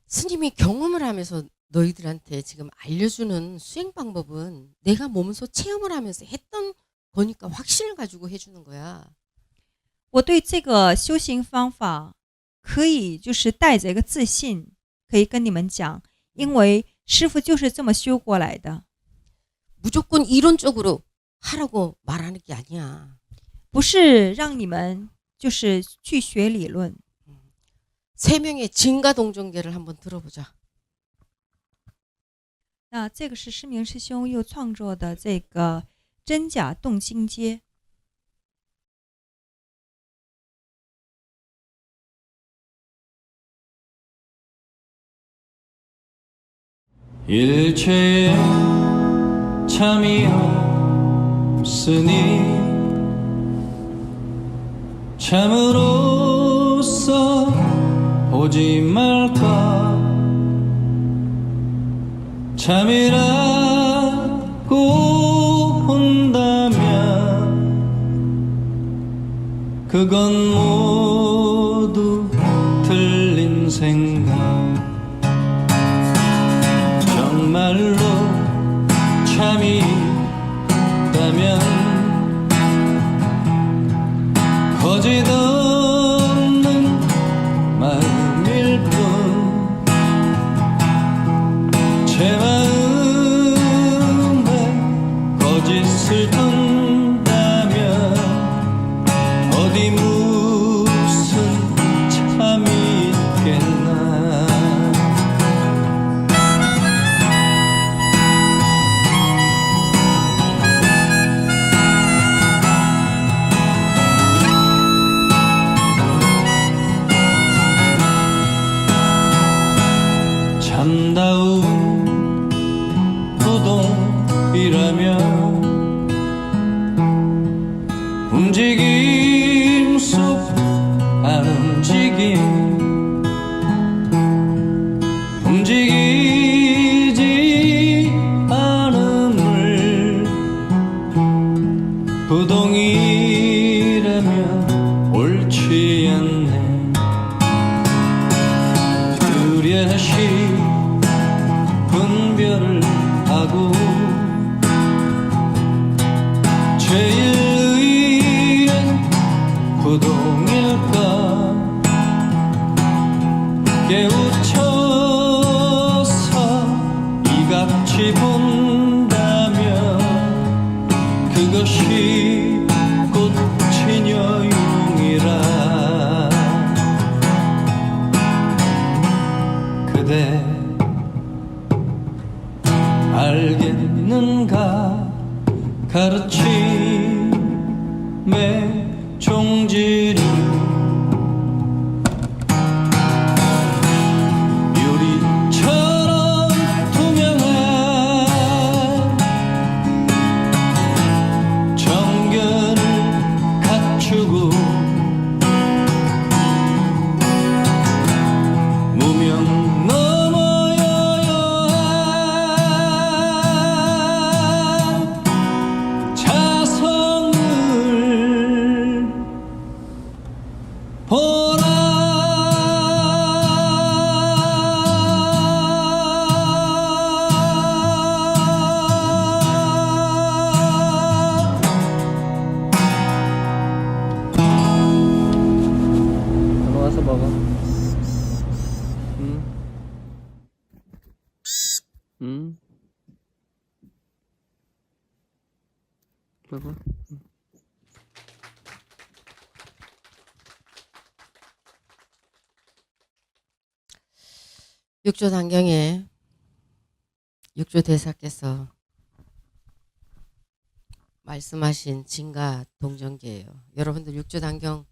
스님이 경험을 하면서 너희들한테 지금 알려주는 수행 방법은 내가 몸소 체험을 하면서 했던 거니까 확신을 가지고 해주는 거야. 我对这个修行方法可以就是带着一个自信，可以跟你们讲，因为师父就是这么修过来的， 무조건 이론적으로 하라고 말하는 게 아니야. 不是让你们就是去学理论。 세 명의 진가동정계를 한번 들어보자. 那这个是师明师兄又创作的这个真假动经阶。 일체에 참이 없으니 참으로써 보지 말까 참이라고 본다면 그건 모두 틀린 생각 정말로 참이 있다면 거짓 없는 마음일 뿐 제 마음에 거짓을 둔다면 어디 무슨 참이 있겠나. 참다운 부동이라면 움직임 속 안 움직임 움직이지 않음을 부동이라면 옳지 않네. 뚜렷이 분별을 하고 제일 의는 부동일까 깨우쳐서 이같이 본다면 그것이 곧 진여용이라. 그대 알겠는가 가르침의 종지를 유리처럼 투명한 정결을 갖추고 무명 넘어여야 자성을 보라. 들어와서 먹어. 응. 응. 먹어. 육조단경에 육조대사께서 말씀하신 진가동정계예요. 여러분들 육조단경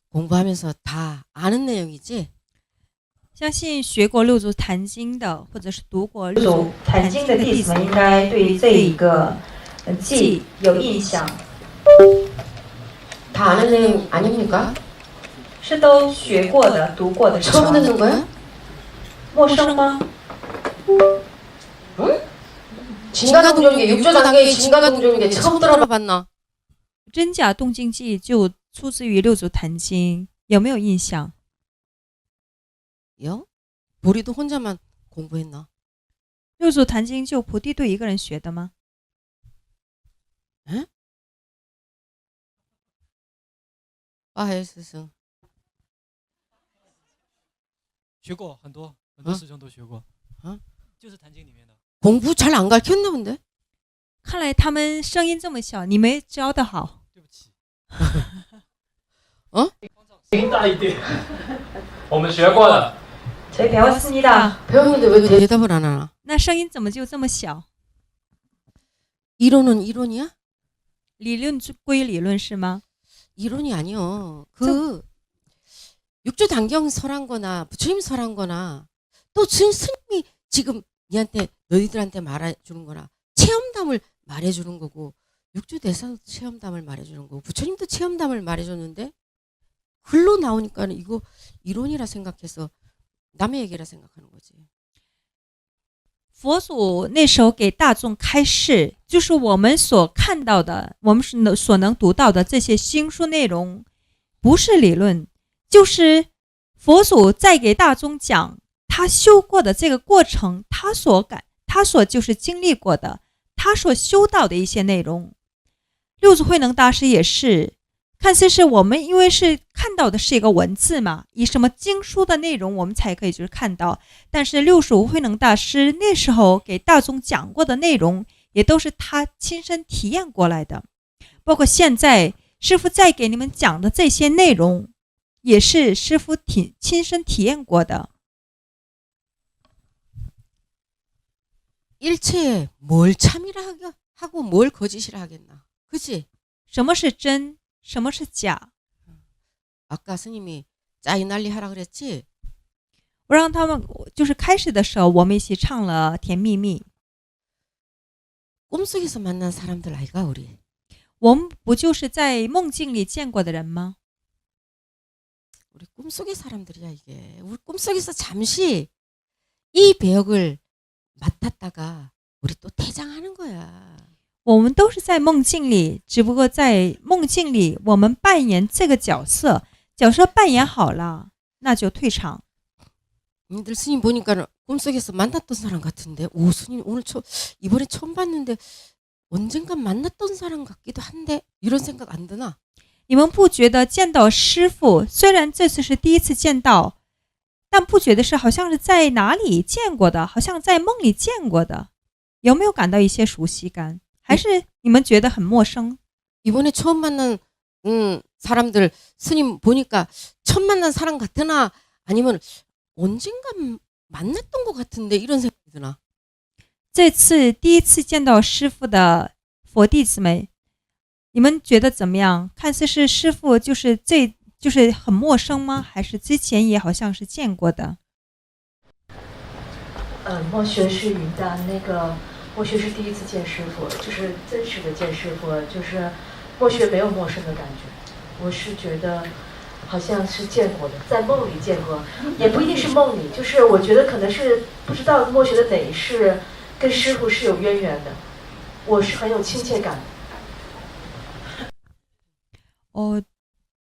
공부하면서 다 아는 내용이지? 相信学过六祖坛经的，或者是读过六祖坛经的弟子们应该对这一个记有印象， 다 아는 내용 아닙니까? 是都学过的、读过的是 처음 吗？ 듣는 거야? 陌生吗？ 응? 진가동정계, 육조단계의 진가동정계 처음 들어봤나? 真假动经记就出自于六祖坛经，有没有印象？有? 보리도 혼자만 공부했나? 六祖坛经就菩提对一个人学的吗？ 빠해 스승. 学过很多师兄都学过，就是坛经里面的。 공부 잘 안 가르쳤나 본데? 看来他们声音这么小，你没教的好。对不起，声音大一点。我们学过了。 저희 배웠습니다. 배웠는데 왜 대답을 안 하나? 那声音怎么就这么小？ 이론은 이론이야? 理论归理论是吗？ 이론이 아니요. 그 육조 단경 설한 거나 부처님 설한 거나 또 스님이 지금 니한테 너희들한테 말해주는 거나 체험담을 말해주는 거고 육조 대사도 체험담을 말해주는 거고 부처님도 체험담을 말해줬는데 글로 나오니까 이거 이론이라 생각해서 남의 얘기라 생각하는 거지. 佛祖那时候给大众开示，就是我们所看到的，我们所能读到的这些经书内容，不是理论，就是佛祖在给大众讲他修过的这个过程，他所就是经历过的，他所修到的一些内容。六祖慧能大师也是，看似是我们因为是看到的是一个文字嘛，以什么经书的内容我们才可以就是看到，但是六祖慧能大师那时候给大众讲过的内容也都是他亲身体验过来的，包括现在师父在给你们讲的这些内容也是师父亲身体验过的。 일체에 뭘 참이라 하고 뭘 거짓이라 하겠나. 그치? 什么是真，什么是假？ 아까 스님이 짜이 난리 하라 그랬지? 我让他们就是开始的时候我们一起唱了甜蜜蜜。 꿈속에서 만난 사람들 아이가 우리. 我们不就是在梦境里见过的人吗？ 우리 꿈속의 사람들이야 이게. 우리 꿈속에서 잠시 이 배역을 맡았다가 우리 또 퇴장하는 거야. 我们都是在梦境里，只不过在梦境里我们扮演这个角色，角色扮演好了，那就退场。 님들 스님 보니까 꿈속에서 만났던 사람 같은데, 오 스님 오늘 이번에 처음 봤는데 언젠간 만났던 사람 같기도 한데 이런 생각 안 드나? 你们不觉得见到师父，虽然这次是第一次见到，但不觉得是好像是在哪里见过的，好像在梦里见过的，有没有感到一些熟悉感？还是你们觉得很陌生？ 이번에 처음 만난 사람들 스님 보니까 처음 만난 사람 같으나 아니면 언젠간 만났던 것 같은데 이런 생각이 드나? 这次第一次见到师父的佛弟子们，你们觉得怎么样？看似是师父就是很陌生吗？还是之前也好像是见过的？墨学是云的，墨学是第一次见师傅，就是真实的见师傅，就是墨学没有陌生的感觉，我是觉得好像是见过的，在梦里见过，也不一定是梦里，就是我觉得可能是不知道墨学的哪一世跟师傅是有渊源的，我是很有亲切感。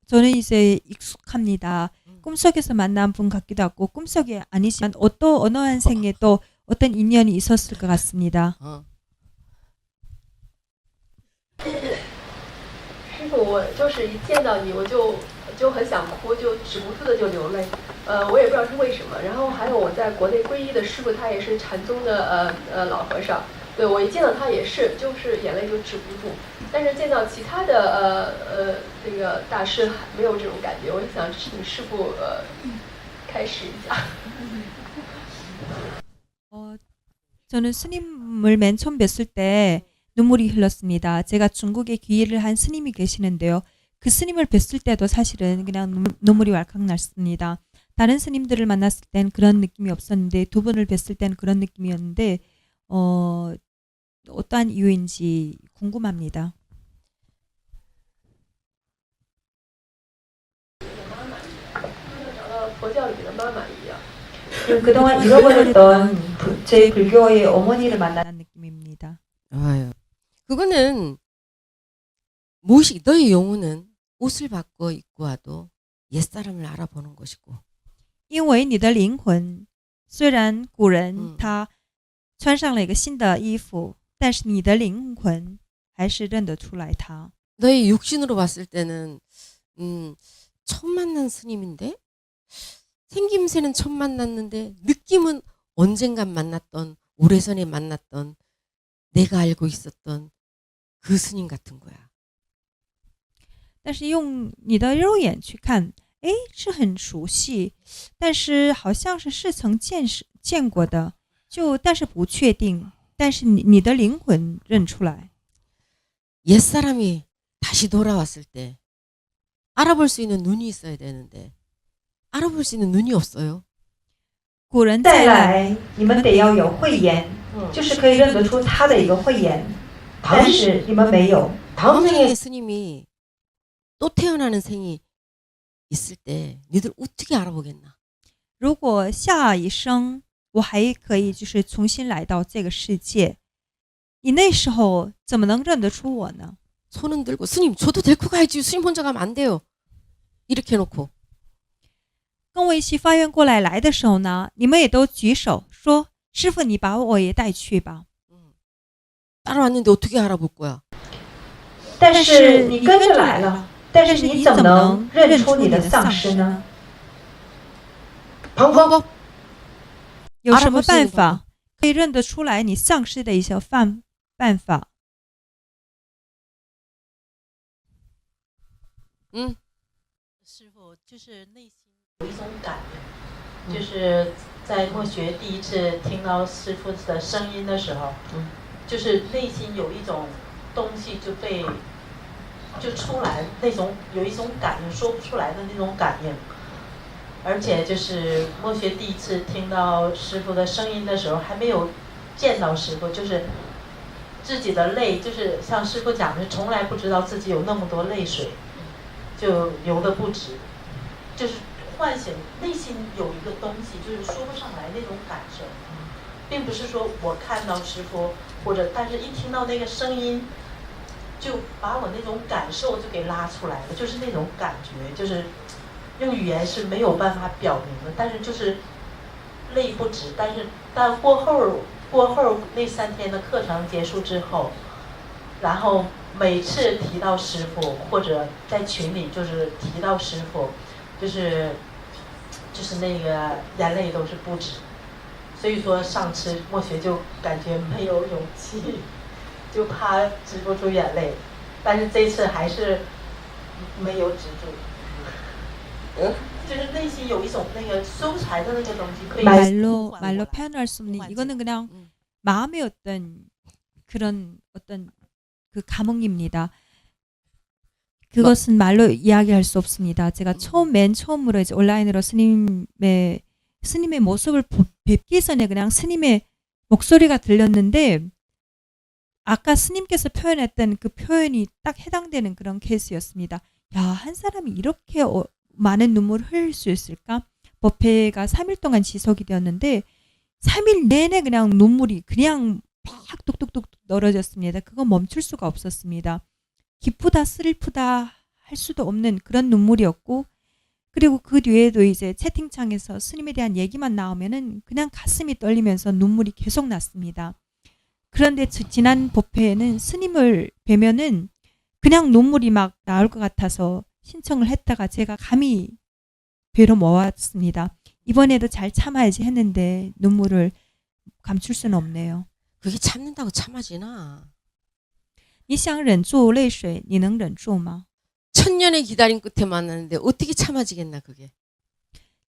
저는 이제 익숙합니다. 꿈속에서 만난 분 같기도 하고 꿈속이 아니지만 어느 한 생에 또 어떤 인연이 있었을 것 같습니다. 师傅，我就是一见到你，我就很想哭，就止不住的就流泪。我也不知道是为什么。然后还有我在国内皈依的师傅，他也是禅宗的老和尚。对我一见到他也是，就是眼泪就止不住。但是见到其他的这个大师没有这种感觉。我想请师傅开始一下。 저는 스님을 맨 처음 뵀을 때 눈물이 흘렀습니다. 제가 중국에 귀의를 한 스님이 계시는데요. 그 스님을 뵀을 때도 사실은 그냥 눈물이 왈칵 났습니다. 다른 스님들을 만났을 땐 그런 느낌이 없었는데 두 분을 뵀을 땐 그런 느낌이었는데 어떠한 이유인지 궁금합니다. 그동안 잃어버렸던 제 불교의 어머니를 만난 느낌입니다. 아유, 그거는 무의식 너의 영혼은 옷을 바꿔 입고 와도 옛사람을 알아보는 것이고. 因为你的灵魂虽然古人嗯他穿上了一个新的衣服，但是你的灵魂还是认得出来他。 너의 육신으로 봤을 때는 처음 만난 스님인데 생김새는 처음 만났는데 느낌은 언젠간 만났던 오래전에 만났던 내가 알고 있었던 그 스님 같은 거야. 但是用你的肉眼去看，诶，是很熟悉，但是好像是曾见过的，但是不确定，但是你的灵魂认出来。 옛사람이 다시 돌아왔을 때 알아볼 수 있는 눈이 있어야 되는데 알아볼 수 있는 눈이 없어요. 古人再再来，来，你们得要有慧眼，就是可以认得出他的一个慧眼，但是你们没有。 다음 생에 스님이 또 태어나는 생이 있을 때 니들 어떻게 알아보겠나? 如果下一生我还可以就是重新来到这个世界，你那时候怎么能认得出我呢？ 손은 들고 스님 저도 데리고 가야지. 스님 혼자 가면 안 돼요. 이렇게 해놓고 跟我一起发愿过来的时候呢，你们也都举手说：“师父，你把我也带去吧。” 따라왔는데 어떻게 알아볼 거야? 但是你跟着来了，但是你怎么能认出你的丧尸呢？ 방법 有什么办法可以认得出来你丧失的一些办法？ 师傅就是内心有一种感应，就是在墨学第一次听到师傅的声音的时候，就是内心有一种东西就出来，那种有一种感应，说不出来的那种感应。而且就是墨学第一次听到师傅的声音的时候，还没有见到师傅，就是自己的泪，就是像师傅讲的，从来不知道自己有那么多泪水。 就流的不止，就是唤醒内心有一个东西，就是说不上来那种感受，并不是说我看到师傅或者，但是一听到那个声音，就把我那种感受就给拉出来了，就是那种感觉，就是用语言是没有办法表明的，但是就是泪不止，但过后那3天的课程结束之后，然后。 每次提到师傅，或者在群里就是提到师傅，就是那个眼泪都是不止。所以说上次墨学就感觉没有勇气，就怕止不住眼泪，但是这次还是没有止住。就是内心有一种那个说不出来的那个东西可以 말로 표현할 수 없는 이거는 그냥 마음의 그런 그 감흥입니다. 그것은 말로 이야기할 수 없습니다. 제가 맨 처음으로 이제 온라인으로 스님의 모습을 뵙기 전에 그냥 스님의 목소리가 들렸는데 아까 스님께서 표현했던 그 표현이 딱 해당되는 그런 케이스였습니다. 야, 한 사람이 이렇게 많은 눈물을 흘릴 수 있을까? 법회가 3일 동안 지속이 되었는데 3일 내내 그냥 눈물이 그냥 막 뚝뚝뚝 떨어졌습니다. 그건 멈출 수가 없었습니다. 기쁘다 슬프다 할 수도 없는 그런 눈물이었고 그리고 그 뒤에도 이제 채팅창에서 스님에 대한 얘기만 나오면은 그냥 가슴이 떨리면서 눈물이 계속 났습니다. 그런데 지난 법회에는 스님을 뵈면은 그냥 눈물이 막 나올 것 같아서 신청을 했다가 제가 감히 뵈러 모았습니다. 이번에도 잘 참아야지 했는데 눈물을 감출 수는 없네요. 그게 참는다고 참아지나? 你想忍住泪水，你能忍住吗？ 천년의 기다림 끝에 만났는데 어떻게 참아지겠나 그게?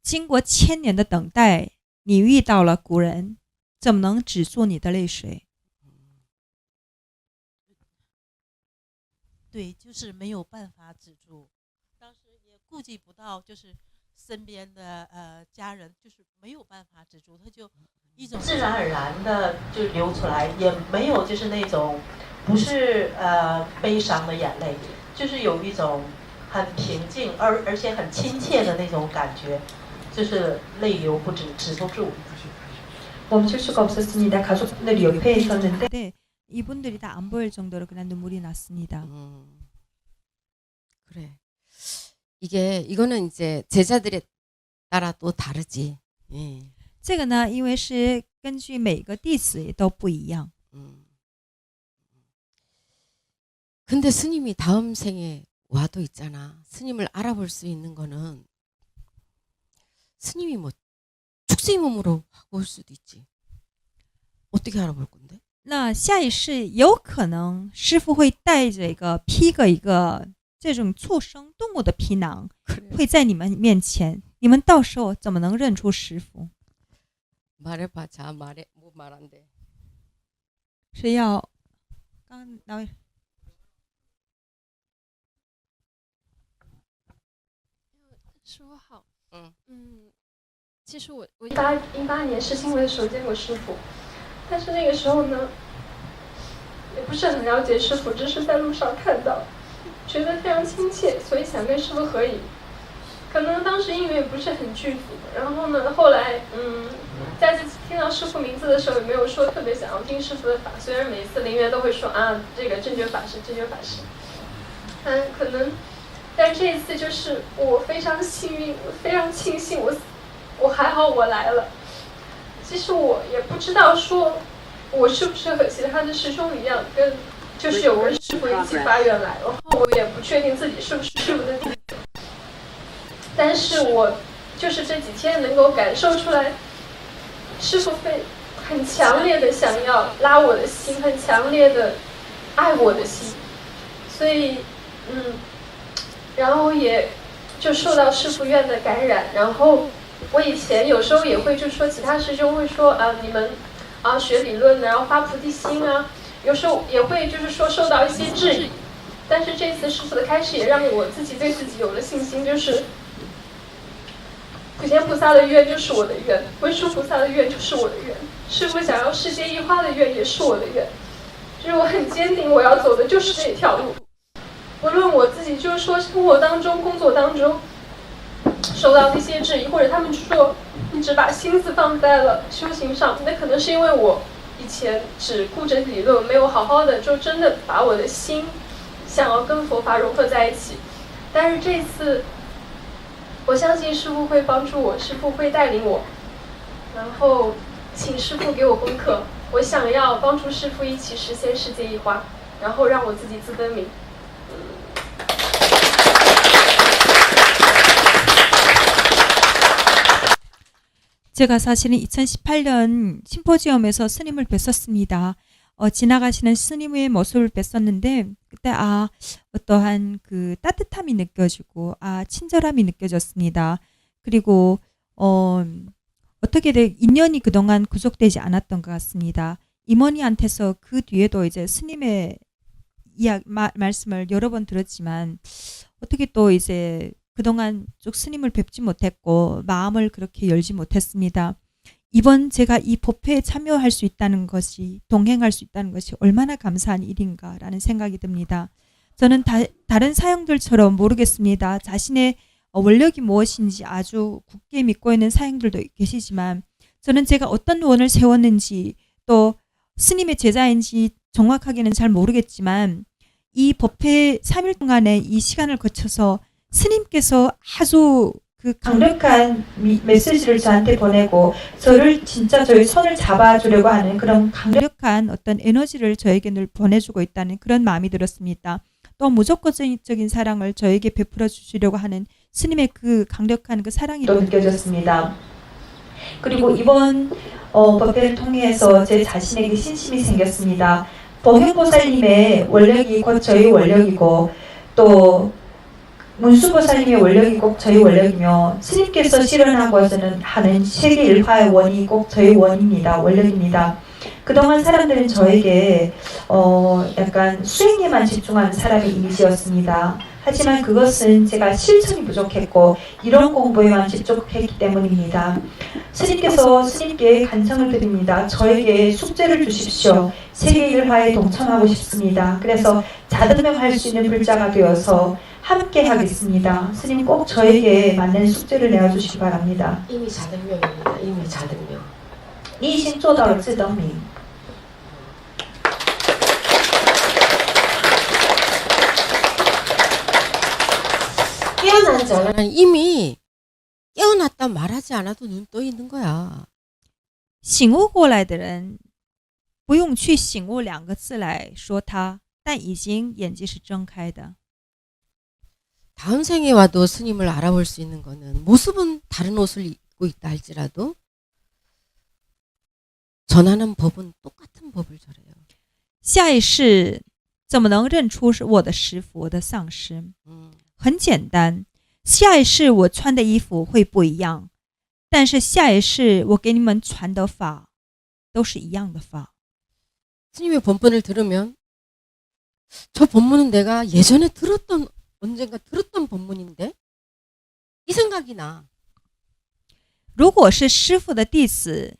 经过1000年的等待，你遇到了古人，怎么能止住你的泪水？对，就是没有办法止住。当时也顾及不到，就是身边的家人，就是没有办法止住，他就一种自然而然的就流出来，也没有就是那种不是悲伤的眼泪，就是有一种很平静而且很亲切的那种感觉，就是泪流不止，止不住。 멈출 수가 없었습니다. 가족들이 옆에 있었는데 네, 이분들이 다 안 보일 정도로 그냥 눈물이 났습니다. 그래. 이거는 이제 제자들에 따라 또 다르지. 예. 这个呢，因为是根据每个弟子也都不一样。 근데 스님이 다음 생에 와도 있잖아. 스님을 알아볼 수 있는 거는 스님이 뭐 축생 몸으로 하고 올 수도 있지. 어떻게 알아볼 건데? 那下一世有可能师父会带着披个一个这种畜生动物的皮囊， 그래. 会在你们面前，你们到时候怎么能认出师父？ 말해봐. 자 말해. 뭐 말한대. 是要刚哪位？ 师傅好，嗯其实我18年世新会的时候见过师傅，但是那个时候呢，也不是很了解师傅，只是在路上看到，觉得非常亲切，所以想跟师傅合影。可能当时因缘也不是很具足，然后呢，后来再次听到师傅名字的时候，也没有说特别想要听师傅的法，虽然每次灵缘都会说啊，这个正觉法师，正觉法师，可能。 但这一次就是我非常幸运，我非常庆幸我还好我来了。其实我也不知道说我是不是和其他的师兄一样，就是有跟师傅一起发愿来，然后我也不确定自己是不是师傅的弟子。但是我就是这几天能够感受出来，师傅很强烈的想要拉我的心，很强烈的爱我的心，所以然后也就受到师父愿的感染，然后我以前有时候也会就说其他师兄会说你们学理论的，然后发菩提心啊，有时候也会就是说受到一些质疑，但是这次师父的开示也让我自己对自己有了信心，就是普贤菩萨的愿就是我的愿，文殊菩萨的愿就是我的愿，师父想要世界一花的愿也是我的愿，就是我很坚定我要走的就是这条路。 无论我自己就是说生活当中、工作当中受到的一些质疑，或者他们说你只把心思放在了修行上，那可能是因为我以前只顾着理论，没有好好的就真的把我的心想要跟佛法融合在一起。但是这次，我相信师父会帮助我，师父会带领我，然后请师父给我功课。我想要帮助师父一起实现世界一花，然后让我自己自分明。 제가 사실은 2018년 심포지엄에서 스님을 뵀었습니다. 지나가시는 스님의 모습을 뵀었는데 그때 어떠한 그 따뜻함이 느껴지고 친절함이 느껴졌습니다. 그리고 어떻게 인연이 그동안 구속되지 않았던 것 같습니다. 이모니한테서 그 뒤에도 이제 스님의 말씀을 여러 번 들었지만 어떻게 또 이제 그동안 쭉 스님을 뵙지 못했고 마음을 그렇게 열지 못했습니다. 이번 제가 이 법회에 참여할 수 있다는 것이 동행할 수 있다는 것이 얼마나 감사한 일인가라는 생각이 듭니다. 저는 다른 사형들처럼 모르겠습니다. 자신의 원력이 무엇인지 아주 굳게 믿고 있는 사형들도 계시지만 저는 제가 어떤 원을 세웠는지 또 스님의 제자인지 정확하게는 잘 모르겠지만 이 법회 3일 동안의 이 시간을 거쳐서 스님께서 아주 그 강력한 메시지를 저한테 보내고 저를 진짜 저희 손을 잡아주려고 하는 그런 강력한 어떤 에너지를 저에게 늘 보내주고 있다는 그런 마음이 들었습니다. 또 무조건적인 사랑을 저에게 베풀어 주시려고 하는 스님의 그 강력한 그 사랑이 또 느껴졌습니다. 그리고 이번 법회를 통해서 제 자신에게 신심이 생겼습니다. 보현보살님의 원력이 곧 저희 원력이고 또 문수보살님의 원력이 꼭 저희 원력이며 스님께서 실현하고서는 하는 세계 일화의 원이 꼭 저희 원입니다. 원력입니다. 그동안 사람들은 저에게 약간 수행에만 집중하는 사람의 이미지였습니다. 하지만 그것은 제가 실천이 부족했고 이런 공부에만 집중했기 때문입니다. 스님께 간청을 드립니다. 저에게 숙제를 주십시오. 세계 일화에 동참하고 싶습니다. 그래서 자등명할 수 있는 불자가 되어서 함께 하겠습니다. 스님 꼭 저에게 맞는 숙제를 내어주시기 바랍니다. 이미 자등명입니다. 이미 자등명. 你已经做到了自等明. 깨어난 자는 이미 깨어났다 말하지 않아도 눈 떠 있는 거야. 醒悟过来的人不用去醒悟2个字来说他，但已经眼睛是睁开的。 다음 생에 와도 스님을 알아볼 수 있는 거는 모습은 다른 옷을 입고 있다 할지라도 전하는 법은 똑같은 법을 전해요. 下一世怎么能认出是我的师父，我的上师？很简单，下一世我穿的衣服会不一样，但是下一世我给你们传的法都是一样的法。 스님의 법문을 들으면 저 법문은 내가 예전에 언젠가 들었던 법문인데 이 생각이 나. 如果是师父的弟子，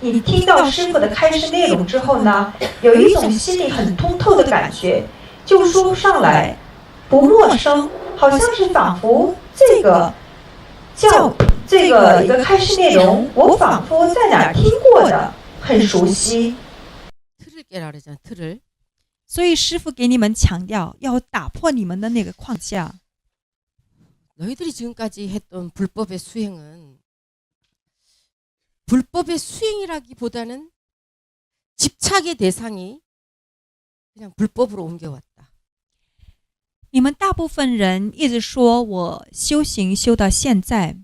你听到师傅的开示内容之后呢，有一种心里很通透的感觉，就说上来不陌生，好像是仿佛这个一个开示内容，我仿佛在哪儿听过的，很熟悉。 틀을 깨라 그러잖아. 틀을. 所以师父给你们强调要打破你们的那个框架。 너희들이 지금까지 했던 불법의 수행은 불법의 수행이라기보다는 집착의 대상이 그냥 불법으로 옮겨왔다. 你们大部分人一直说我修行修到现在，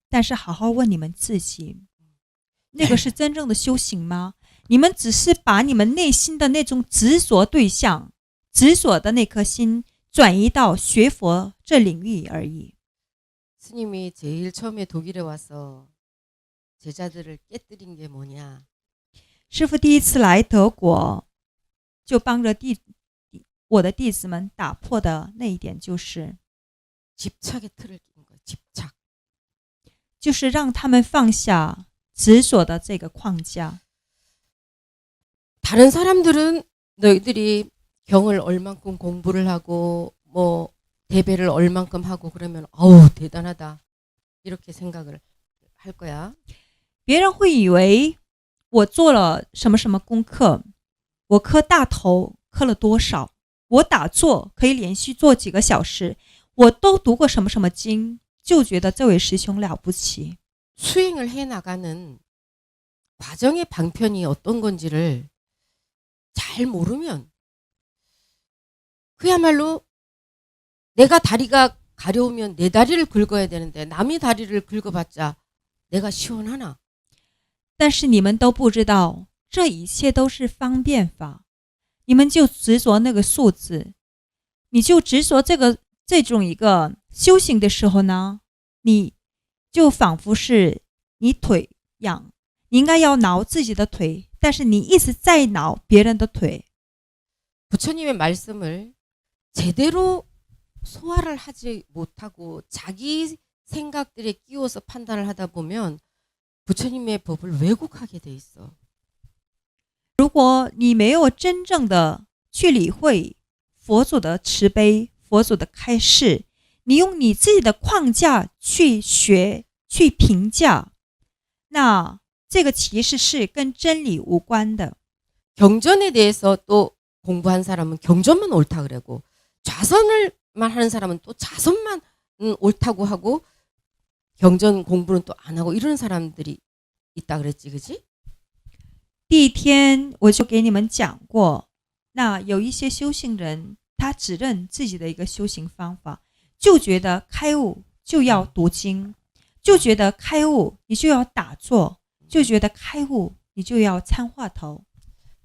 但是好好问你们自己，那个是真正的修行吗？你们只是把你们内心的那种执着对象、执着的那颗心转移到学佛这领域而已。 스님이 제일 처음에 독일에 와서 제자들을 깨뜨린 게 뭐냐? 师父第一次来德国，就帮着我的弟子们打破的那一点就是 집착의 틀을 낀 거야. 집착. 就是让他们放下执着的这个框架。 다른 사람들은 너희들이 경을 얼만큼 공부를 하고 뭐 대배를 얼만큼 하고 그러면 어우 대단하다 이렇게 생각을 할 거야. 别人会以为我做了什么什么功课，我磕大头磕了多少，我打坐可以连续做几个小时，我都读过什么什么经，就觉得这位师兄了不起。 수행을 해 나가는 과정의 방편이 어떤 건지를 잘 모르면 그야말로 내가 다리가 가려우면 내 다리를 긁어야 되는데 남의 다리를 긁어봤자 내가 시원하나? 但是你们都不知道，这一切都是方便法，你们就执着那个数字，你就执着这种一个修行的时候呢，你就仿佛是你腿痒，你应该要挠自己的腿，但是你一直在挠别人的腿。 부처님의 말씀을 제대로 소화를 하지 못하고 자기 생각들에 끼워서 판단을 하다 보면 부처님의 법을 왜곡하게 돼 있어. 如果你没有真正的去理会佛祖的慈悲、佛祖的开示，你用你自己的框架去学、去评价，那这个其实是跟真理无关的。 경전에 대해서 또 공부한 사람은 경전만 옳다 그러고 좌선을만 하는 사람은 또 좌선만 옳다고 하고 경전 공부는 또 안 하고 이런 사람들이 있다 그랬지, 그지? 第一天我就给你们讲过，那有一些修行人，他只认自己的一个修行方法，就觉得开悟就要读经，就觉得开悟你就要打坐，就觉得开悟你就要参话头。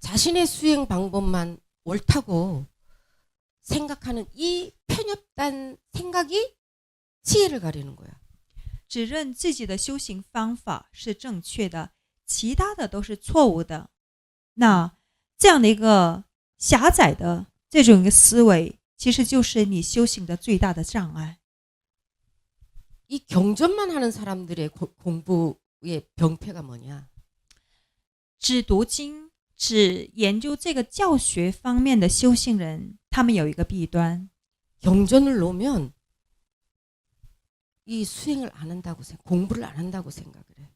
자신의 수행 방법만 옳다고 생각하는 이 편협한 생각이 지혜를 가리는 거야. 只认自己的修行方法是正确的，其他的都是错误的。那这样的一个狭窄的这种一个思维，其实就是你修行的最大的障碍。 이 경전만 하는 사람들의 공부의 병폐가 뭐냐? 只读经、只研究这个教学方面的修行人，他们有一个弊端， 경전을 놓으면 이 수행을 안 한다고 공부를 안 한다고 생각을 해.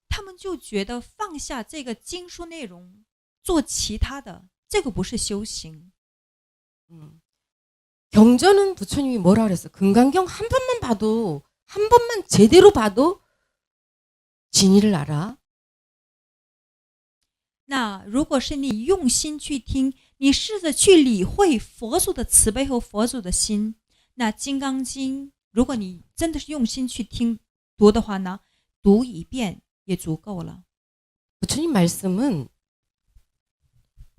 他们就觉得放下这个经书内容，做其他的，这个不是修行。 경전은 부처님이 뭐라 그랬어? 금강경 한 번만 봐도 한 번만 제대로 봐도 진리를 알아. 那如果是你用心去听，你试着去理会佛祖的慈悲和佛祖的心，那《金刚经》如果你真的是用心去听读的话呢，读一遍也足够了。 부처님 말씀은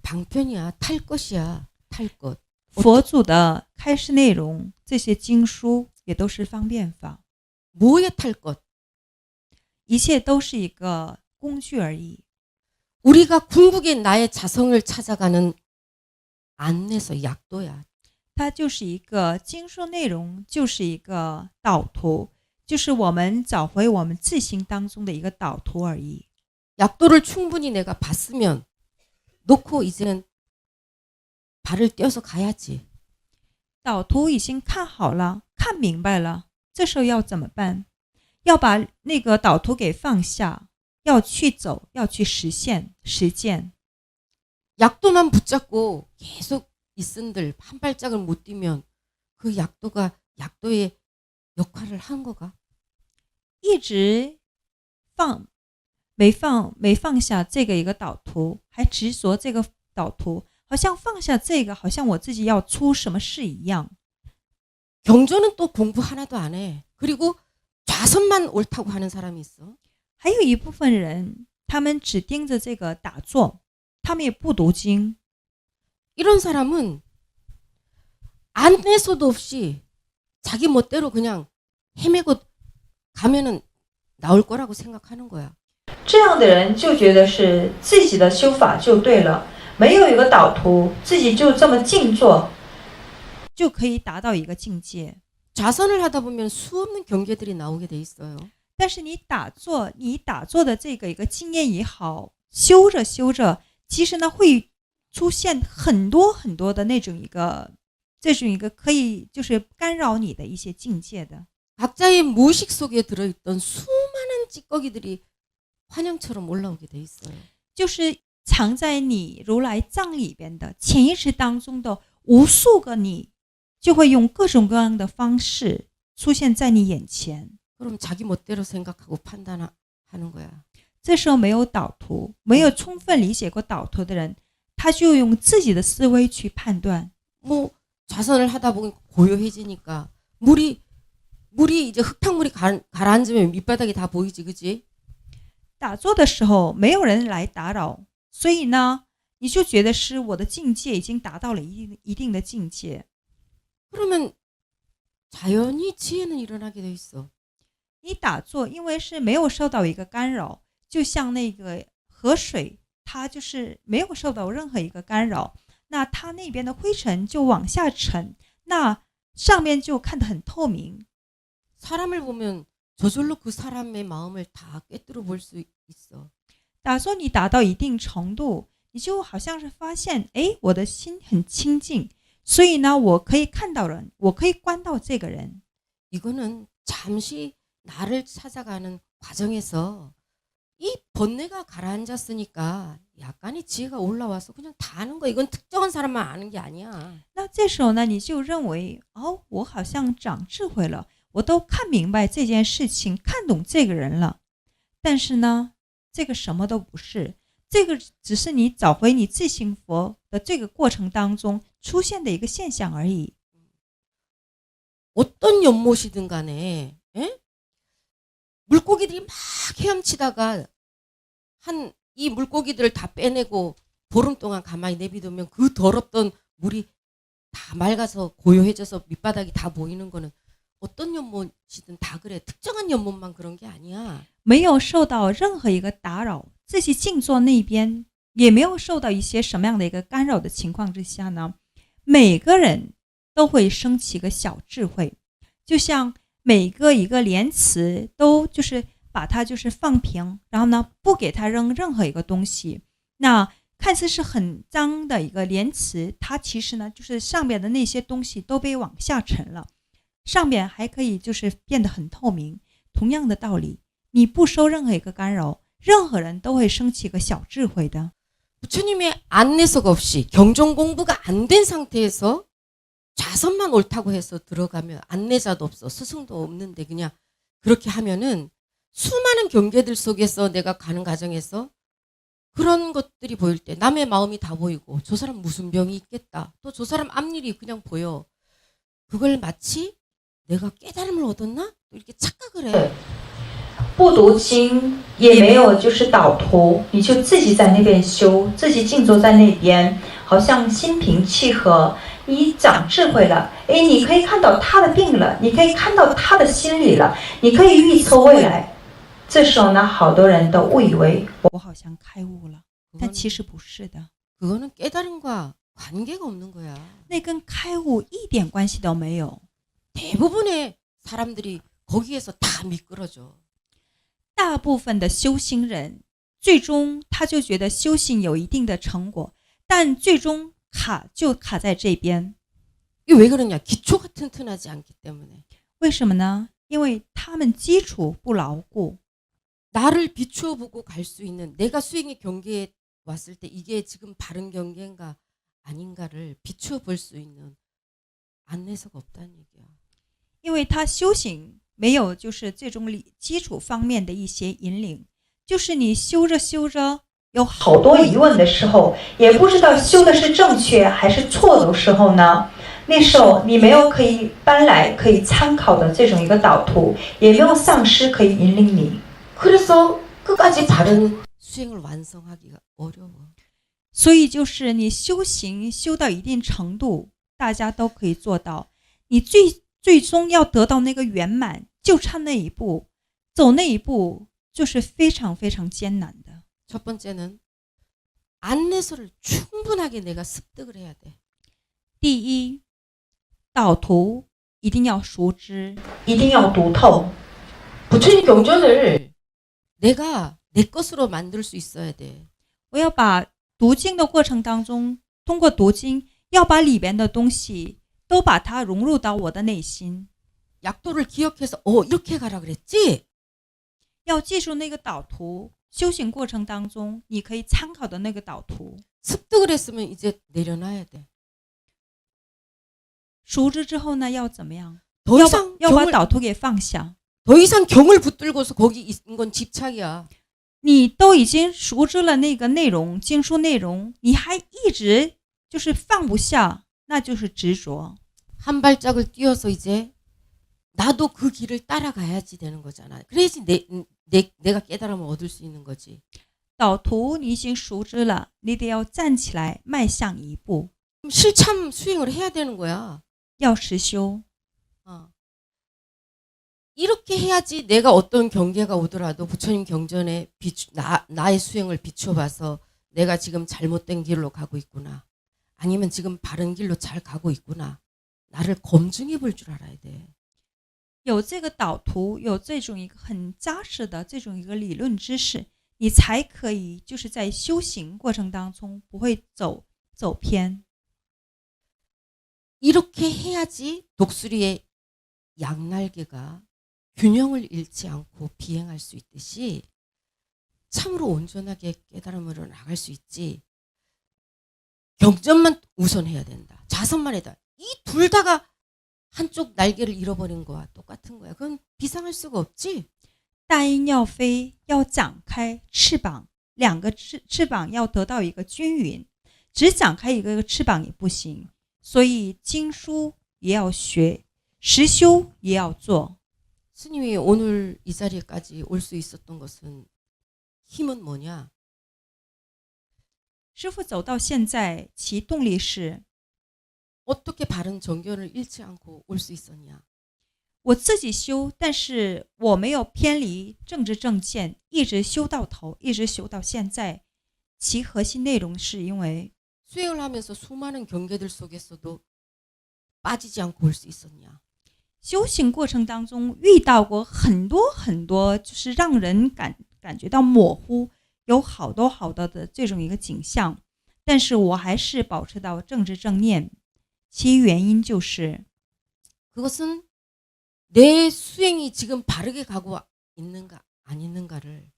방편이야. 탈 것이야. 탈 것. 佛祖的开示内容，这些经书也都是方便法， 뭐에 탈 것? 一切都是一个工具而已。 우리가 궁극의 나의 자성을 찾아가는 안내서 약도야. 它就是一个经书内容，就是一个导图，就是我们找回我们自心当中的一个导图而已。 약도를 충분히 내가 봤으면 놓고 이제는 발을 떼어서 가야지. 导图已经看好了，看明白了，这时候要怎么办？要把那个导图给放下，要去走，要去实现、实践。 약도만 붙잡고 계속 있은들 한 발짝을 못 뛰면 그 약도가 약도의 역할을 한 거가? 一直没放下这个一个导图，还执着这个导图，好像放下这个，好像我自己要出什么事一样。 경전은 또 공부 하나도 안 해. 그리고 좌선만 옳다고 하는 사람이 있어. 还有一部分人，他们只盯着这个打坐，他们也不读经。 이런 사람은 안내서도 없이 자기 멋대로 그냥 헤매고 가면은 나올 거라고 생각하는 거야. 这样的人就觉得是自己的修法就对了，没有一个导图，自己就这么静坐，就可以达到一个境界。 좌선을 하다 보면 수없는 경계들이 나오게 돼 있어요. 但是你打坐的这个一个经验也好，修着修着，其实呢会出现很多很多的那种一个可以就是干扰你的一些境界的。 각자의 무의식 속에 들어있던 수많은 찌꺼기들이 환영처럼 올라오게 돼 있어요. 就是藏在你如来藏里边的潜意识当中的无数个你，就会用各种各样的方式出现在你眼前。 그럼 자기 멋대로 생각하고 판단하는 거야. 这时候没有导图，没有充分理解过导图的人，他就用自己的思维去判断。 뭐 좌선을 하다 보면 고요해지니까 물이 이제 흙탕물이 가라앉으면 밑바닥이 다 보이지, 그지? 打坐的时候没有人来打扰，所以呢，你就觉得是我的境界已经达到了一定的境界。 그러면 자연히 지혜는 일어나게 돼 있어. 你打坐，因为是没有受到一个干扰，就像那个河水，它就是没有受到任何一个干扰，那它那边的灰尘就往下沉，那上面就看得很透明。 사람을 보면 저절로 그 사람의 마음을 다 꿰뚫어 볼 수 있어. 打坐你达到一定程度，你就好像是发现，哎，我的心很清净，所以呢，我可以看到人，我可以观到这个人。 이거는 잠시 나를 찾아가는 과정에서 이 번뇌가 가라앉았으니까 약간의 지혜가 올라와서 그냥 다 아는 거야. 이건 특정한 사람만 아는 게 아니야. 那这时候呢，你就认为，哦，我好像长智慧了，我都看明白这件事情，看懂这个人了。但是呢，这个什么都不是，这个只是你找回你自性佛的这个过程当中出现的一个现象而已。 어떤 연못이든 간에 에? 물고기들이 막 헤엄치다가 이 물고기들을 다 빼내고 보름 동안 가만히 내비두면 그 더럽던 물이 다 맑아서 고요해져서 밑바닥이 다 보이는 거는 어떤 연못이든 다 그래. 특정한 연못만 그런 게 아니야. 没有受到任何一个打扰，自己静坐那边也没有受到一些什么样的一个干扰的情况之下呢，每个人都会升起一个小智慧，就像每个一个莲池都就是把它就是放平，然后呢不给它扔任何一个东西，那看似是很脏的一个莲池，它其实呢就是上面的那些东西都被往下沉了，上面还可以就是变得很透明。同样的道理，你不受任何一个干扰，任何人都会升起一个小智慧的。 부처님의 안내서가 없이 경전 공부가 안 된 상태에서 좌선만 옳다고 해서 들어가면 안내자도 없어 스승도 없는데 그냥 그렇게 하면은 수많은 경계들 속에서 내가 가는 과정에서 그런 것들이 보일 때 남의 마음이 다 보이고 저 사람 무슨 병이 있겠다. 또 저 사람 앞일이 그냥 보여. 그걸 마치 내가 깨달음을 얻었나? 이렇게 착각을 해. 不读经也没有就是导图，你就自己在那边修，自己静坐在那边，好像心平气和。你长智慧了，诶，你可以看到他的病了，你可以看到他的心理了，你可以预测未来。这时候呢，好多人都误以为我好像开悟了，但 그거는, 其实不是的， 그거는 깨달음과 관계가 없는 거야. 那跟开悟一点关系都没有。 대부분의 사람들이 거기에서 다 미끄러져. 大部分的修行人，最终他就觉得修行有一定的成果，但最终卡在这边。 이게 왜 그러냐? 기초가 튼튼하지 않기 때문에. 为什么呢？因为他们基础不牢固。 나를 비추어 보고 갈 수 있는 내가 수행의 경계에 왔을 때 이게 지금 바른 경계인가 아닌가를 비추어 볼 수 있는 안내서가 없다는 얘기야. 因为他修行没有就是这种基础方面的一些引领，就是你修着修着有好多疑问的时候，也不知道修的是正确还是错的时候呢，那时候你没有可以搬来可以参考的这种一个导图，也没有上师可以引领你。 그래서 끝까지 바른 수행을 완성하기가 어려워. 所以就是你修行修到一定程度，大家都可以做到，你最终要得到那个圆满，就差那一步，走那一步就是非常非常艰难的。 첫 번째는 안내서를 충분하게 내가 습득을 해야 돼. 第一，导图一定要熟知，一定要读透。 부처님 경전을 내가 내 것으로 만들 수 있어야 돼. 我要把读经的过程当中，通过读经，要把里边的东西都把它融入到我的内心。 약도를 기억해서 이렇게 가라 그랬지? 要记住那个导图，修行过程当中你可以参考的那个导图。 습득을 했으면 이제 내려놔야 돼. 熟知之后呢，要怎么样？ 더 이상 要把 경을, 导图给放下。 더 이상 경을 붙들고서 거기 있는 건 집착이야. 你都已经熟知了那个内容，经书内容，你还一直就是放不下，那就是执着。 한 발짝을 뛰어서 이제 나도 그 길을 따라가야지 되는 거잖아. 그래야지 내가 깨달음을 얻을 수 있는 거지. 导图你已经熟知了，你得要站起来迈向一步， 실참 수행을 해야 되는 거야. 要实修。 이렇게 해야지 내가 어떤 경계가 오더라도 부처님 경전에 나의 수행을 비춰봐서 내가 지금 잘못된 길로 가고 있구나. 아니면 지금 바른 길로 잘 가고 있구나. 나를 검증해 볼 줄 알아야 돼. 有这个导图，有这种一个很扎实的这种一个理论知识，你才可以就是在修行过程当中不会走偏。 이렇게 해야지 독수리의 양날개가 균형을 잃지 않고 비행할 수 있듯이 참으로 온전하게 깨달음으로 나갈 수 있지. 경전만 우선해야 된다. 자선만 해다. 이 둘 다가 한쪽 날개를 잃어버린 거와 똑같은 거야. 그건 비상할 수가 없지. 大鹰要飞，要展开翅膀，两个翅膀要得到一个均匀，只展开一个翅膀也不行。所以经书也要学，实修也要做。 스님이 오늘 이 자리까지 올 수 있었던 것은 힘은 뭐냐? 师父走到现在，其动力是 어떻게 바른 정견을 잃지 않고 올 수 있었냐? 我自己修，但是我没有偏离正知正见，一直修到头，一直修到现在。其核心内容是因为 수행을 하면서 수많은 경계들 속에서도 빠지지 않고 올 수 있었냐? 修行过程当中遇到过很多很多，就是让人感觉到模糊，有好多好多的这种一个景象，但是我还是保持到正知正念。其原因就是 그것은 내 수행이 지금 바르게 가고 있는가 안 있는가를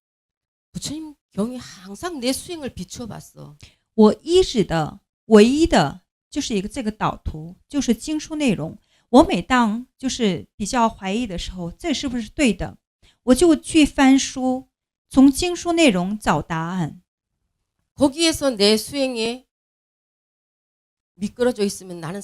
부처님 경이 항상 내 수행을 비춰봤어. 我依止的唯一的就是一个这个导图，就是经书内容。我每当就是比较怀疑的时候，这是不是对的，我就去翻书，从经书内容找答案。 거기에서 내 수행에 미끄러져 있으면 나는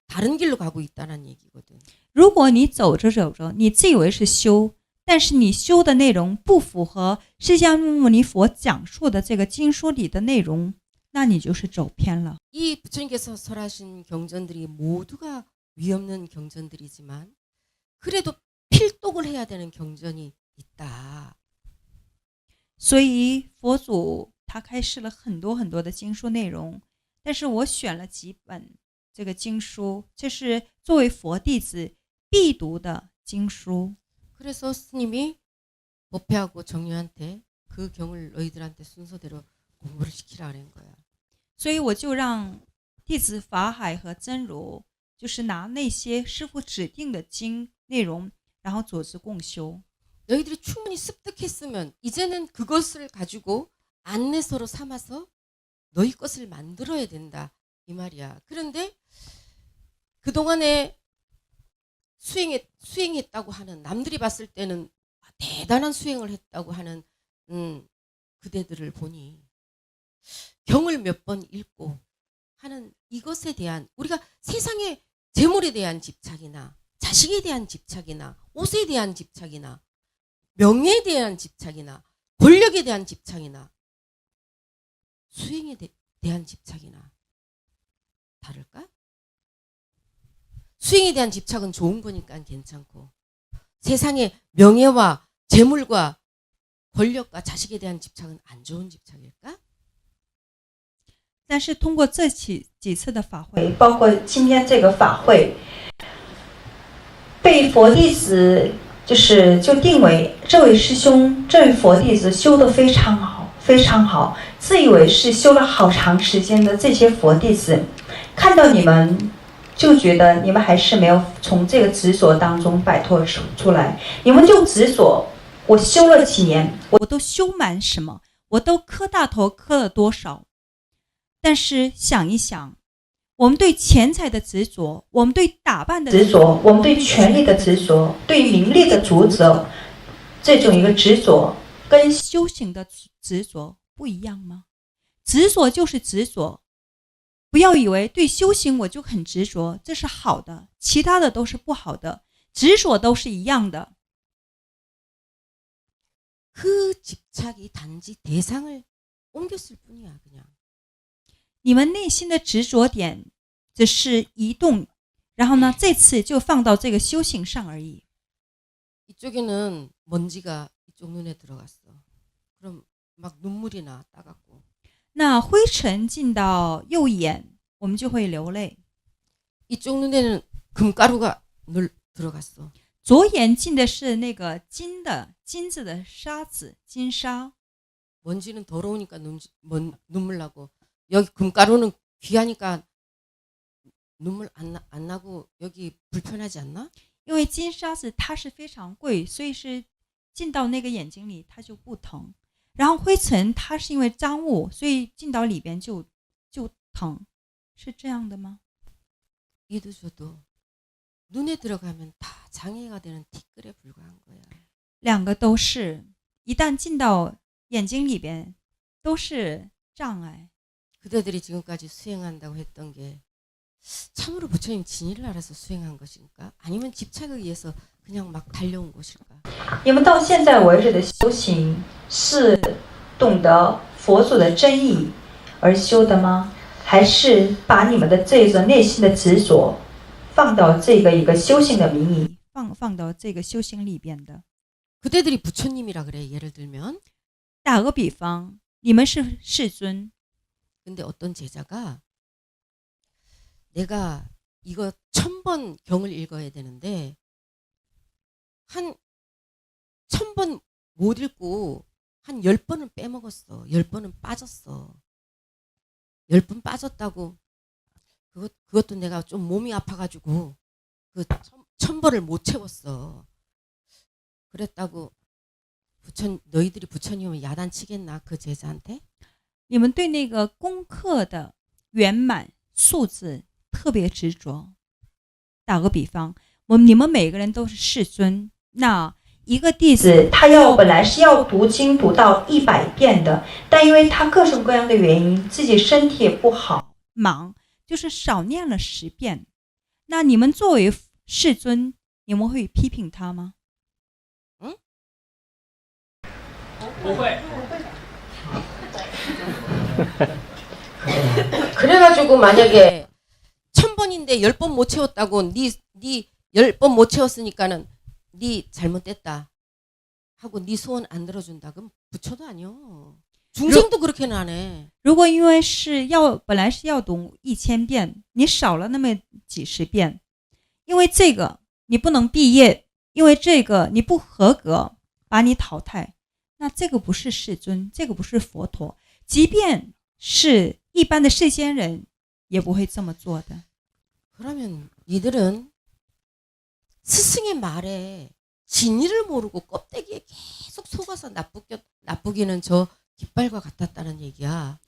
다른 길로 가고 있다는 얘기거든. 如果你走着走着，你自以为是修，但是你修的内容不符合释迦牟尼佛讲述的这个经书里的内容，那你就是走偏了。 이 부처님께서 설하신 경전들이 모두가 위없는 경전들이지만 그래도 필독을 해야 되는 경전이 있다. 所以佛祖他开示了很多很多的经书内容，但是我选了几本这个经书，这是作为佛弟子必读的经书。 그래서 스님이 법회하고 정유한테 그 경을 너희들한테 순서대로 공부를 시키라 그런 거야. 所以我就让弟子法海和真如，就是拿那些师父指定的经内容，然后组织共修。 너희들이 충분히 습득했으면 이제는 그것을 가지고 안내서로 삼아서 너희 것을 만들어야 된다 이 말이야. 그런데 그동안에 수행했다고 하는, 남들이 봤을 때는 대단한 수행을 했다고 하는 그대들을 보니 경을 몇 번 읽고 하는 이것에 대한, 우리가 세상의 재물에 대한 집착이나 자식에 대한 집착이나 옷에 대한 집착이나 명예에 대한 집착이나 권력에 대한 집착이나 수행에 대한 집착이나 다를까? 수행에 대한 집착은 좋은 거니까 괜찮고, 세상의 명예와 재물과 권력과 자식에 대한 집착은 안 좋은 집착일까? 但是通过这几次的法会，包括今天这个法会，被佛弟子就定为这位师兄，这位佛弟子修得非常好，非常好，自以为是修了好长时间的这些佛弟子，看到你们就觉得你们还是没有从这个执着当中摆脱出来，你们就执着我修了几年，我都修满什么，我都磕大头磕了多少。但是想一想，我们对钱财的执着，我们对打扮的执着，我们对权力的执着，对名利的执着，这种一个执着跟修行的执着不一样吗？执着就是执着，不要以为对修行我就很执着，这是好的，其他的都是不好的，执着都是一样的。 그 집착이 단지 대상을 옮겼을 뿐이야, 그냥. 你们内心的执着点只是移动，然后呢，这次就放到这个修行上而已。 이쪽에는 먼지가 이쪽 눈에 들어갔어. 그럼 막 눈물이 나, 따갑고. 那灰尘进到右眼，我们就会流泪； 이쪽 눈에는 금가루가 들어갔어. 左眼进的是那个金子的沙子，金沙。 먼지는 더러우니까 눈물 나고, 여기 금가루는 귀하니까 눈물 안 나고 여기 불편하지 않나? 因为金沙子它是非常贵，所以是进到那个眼睛里它就不疼。然后灰尘它是因为脏物，所以进到里边就疼，是这样的吗？ 이도저도 눈에 들어가면 다 장애가 되는 티끌에 불과한 거야. 两个都是，一旦进到眼睛里边，都是障碍。 그대들이 지금까지 수행한다고 했던 게 참으로 부처님 진리를 알아서 수행한 것일까? 아니면 집착에 의해서 그냥 막 달려온 것일까? 你们到现在为止的修行是懂得佛祖的真意而修的吗？还是把你们的这个内心的执着放到这个一个修行的名义，放到这个修行里边的。 그대들이 부처님이라 그래. 예를 들면 打个比方，你们是世尊， 근데 어떤 제자가 내가 이거 1000번 경을 읽어야 되는데 한 1000번 못 읽고 한 10번은 빼먹었어. 10번은 빠졌어. 10번 빠졌다고 그것도 내가 좀 몸이 아파가지고 그 1000번을 못 채웠어. 그랬다고 너희들이 부처님을 야단치겠나 그 제자한테? 你们对那个功课的圆满数字特别执着。打个比方，你们每个人都是世尊，那一个弟子他本来是要读经读到100遍的，但因为他各种各样的原因，自己身体也不好，忙，就是少念了10遍。那你们作为世尊，你们会批评他吗？不会。 그래가지고 만약에 1000번인데 10번 못 채웠다고 네 10번 못 채웠으니까는 네 잘못됐다 하고 네 소원 안 들어준다. 그럼 부처도 아니요. 중생도 그렇게는 안 해. 如果因为本来是要读1000遍，你少了那么几十遍，因为这个你不能毕业，因为这个你不合格，把你淘汰，那这个不是世尊，这个不是佛陀，即便是一般的世间人也不会这么做的。 그러면 이들은 스승의 말에 진리를 모르고 껍데기에 계속 속아서 나쁘기는 저 깃발과 같았다는 얘기야.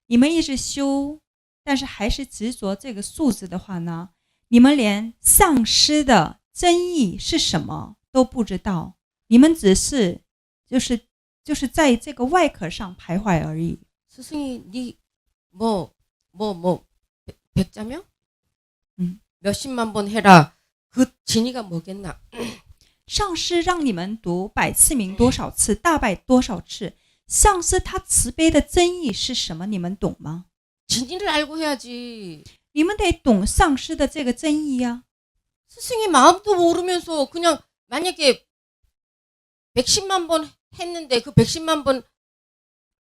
你们一直修，但是还是执着这个数字的话呢，你们连上师的真意是什么都不知道，你们只是就是在这个外壳上徘徊而已。 스승이 네 백자명? 몇십만 번 해라. 그 진의가 뭐겠나? 上师让你们读100次名多少次，大拜多少次，上师他慈悲的真意是什么？你们懂吗？ 진리를 알고 해야지. 你们得懂上师的这个真意呀。 스승의 마음도 모르면서 그냥 만약에 110만 번 했는데 그 110만 번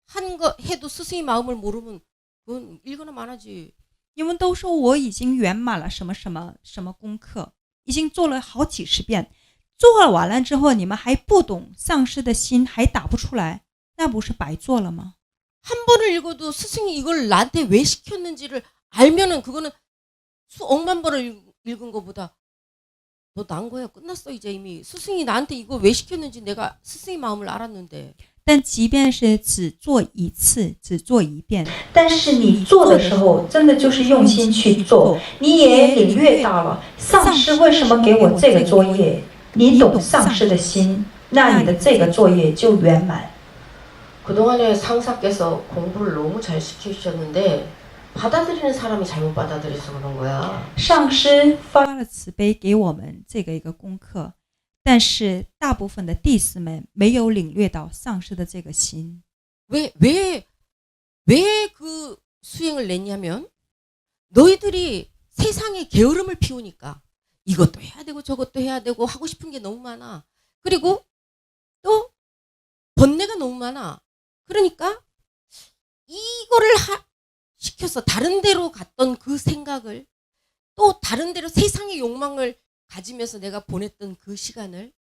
한 거 해도 스승의 마음을 모르면 그건 일거나 많아지. 你们都说我已经圆满了什么什么什么功课，已经做了好几十遍，做完了之后你们还不懂上师的心，还打不出来，那不是白做了吗？ 한 번을 읽어도 스승이 이걸 나한테 왜 시켰는지를 알면은 그거는 수억만 번을 읽은 것보다 더 나은 거야. 끝났어 이제 이미. 스승이 나한테 이거 왜 시켰는지 내가 스승의 마음을 알았는데. 但即便是只做一次，只做一遍，但是你做的时候，真的就是用心去做，你也领略到了上师为什么给我这个作业，你懂上师的心，那你的这个作业就圆满。 그동안에 상사께서 공부를 너무 잘 시키셨는데 받아들이는 사람이 잘못 받아들여서 그런 거야. 上师发发了慈悲给我们这个一个功课，但是大部分的弟子们没有领略到上师的这个心。 왜 그 수행을 냈냐면 너희들이 세상에 게으름을 피우니까 이것도 해야 되고 저것도 해야 되고 하고 싶은 게 너무 많아. 그리고 또 번뇌가 너무 많아. 그러니까 이거를 시켜서 다른 데로 갔던 그 생각을 또 다른 데로 세상의 욕망을 가지면서 내가 보냈던 그 시간을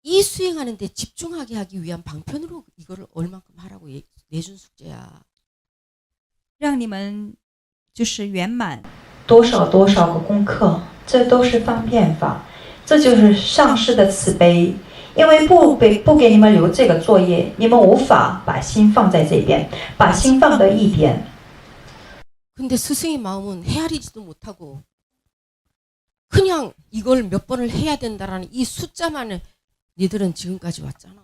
이 수행하는 데 집중하게 하기 위한 방편으로 이거를 얼만큼 하라고 내준 숙제야. 让你们就是圆满多少多少个功课，这都是方便法，这就是上师的慈悲。因为不给你们留这个作业，你们无法把心放在这边，把心放在一边。 근데 스승의 마음은 헤아리지도 못하고 그냥 이걸 몇 번을 해야 된다라는 이 숫자만을 니들은 지금까지 왔잖아.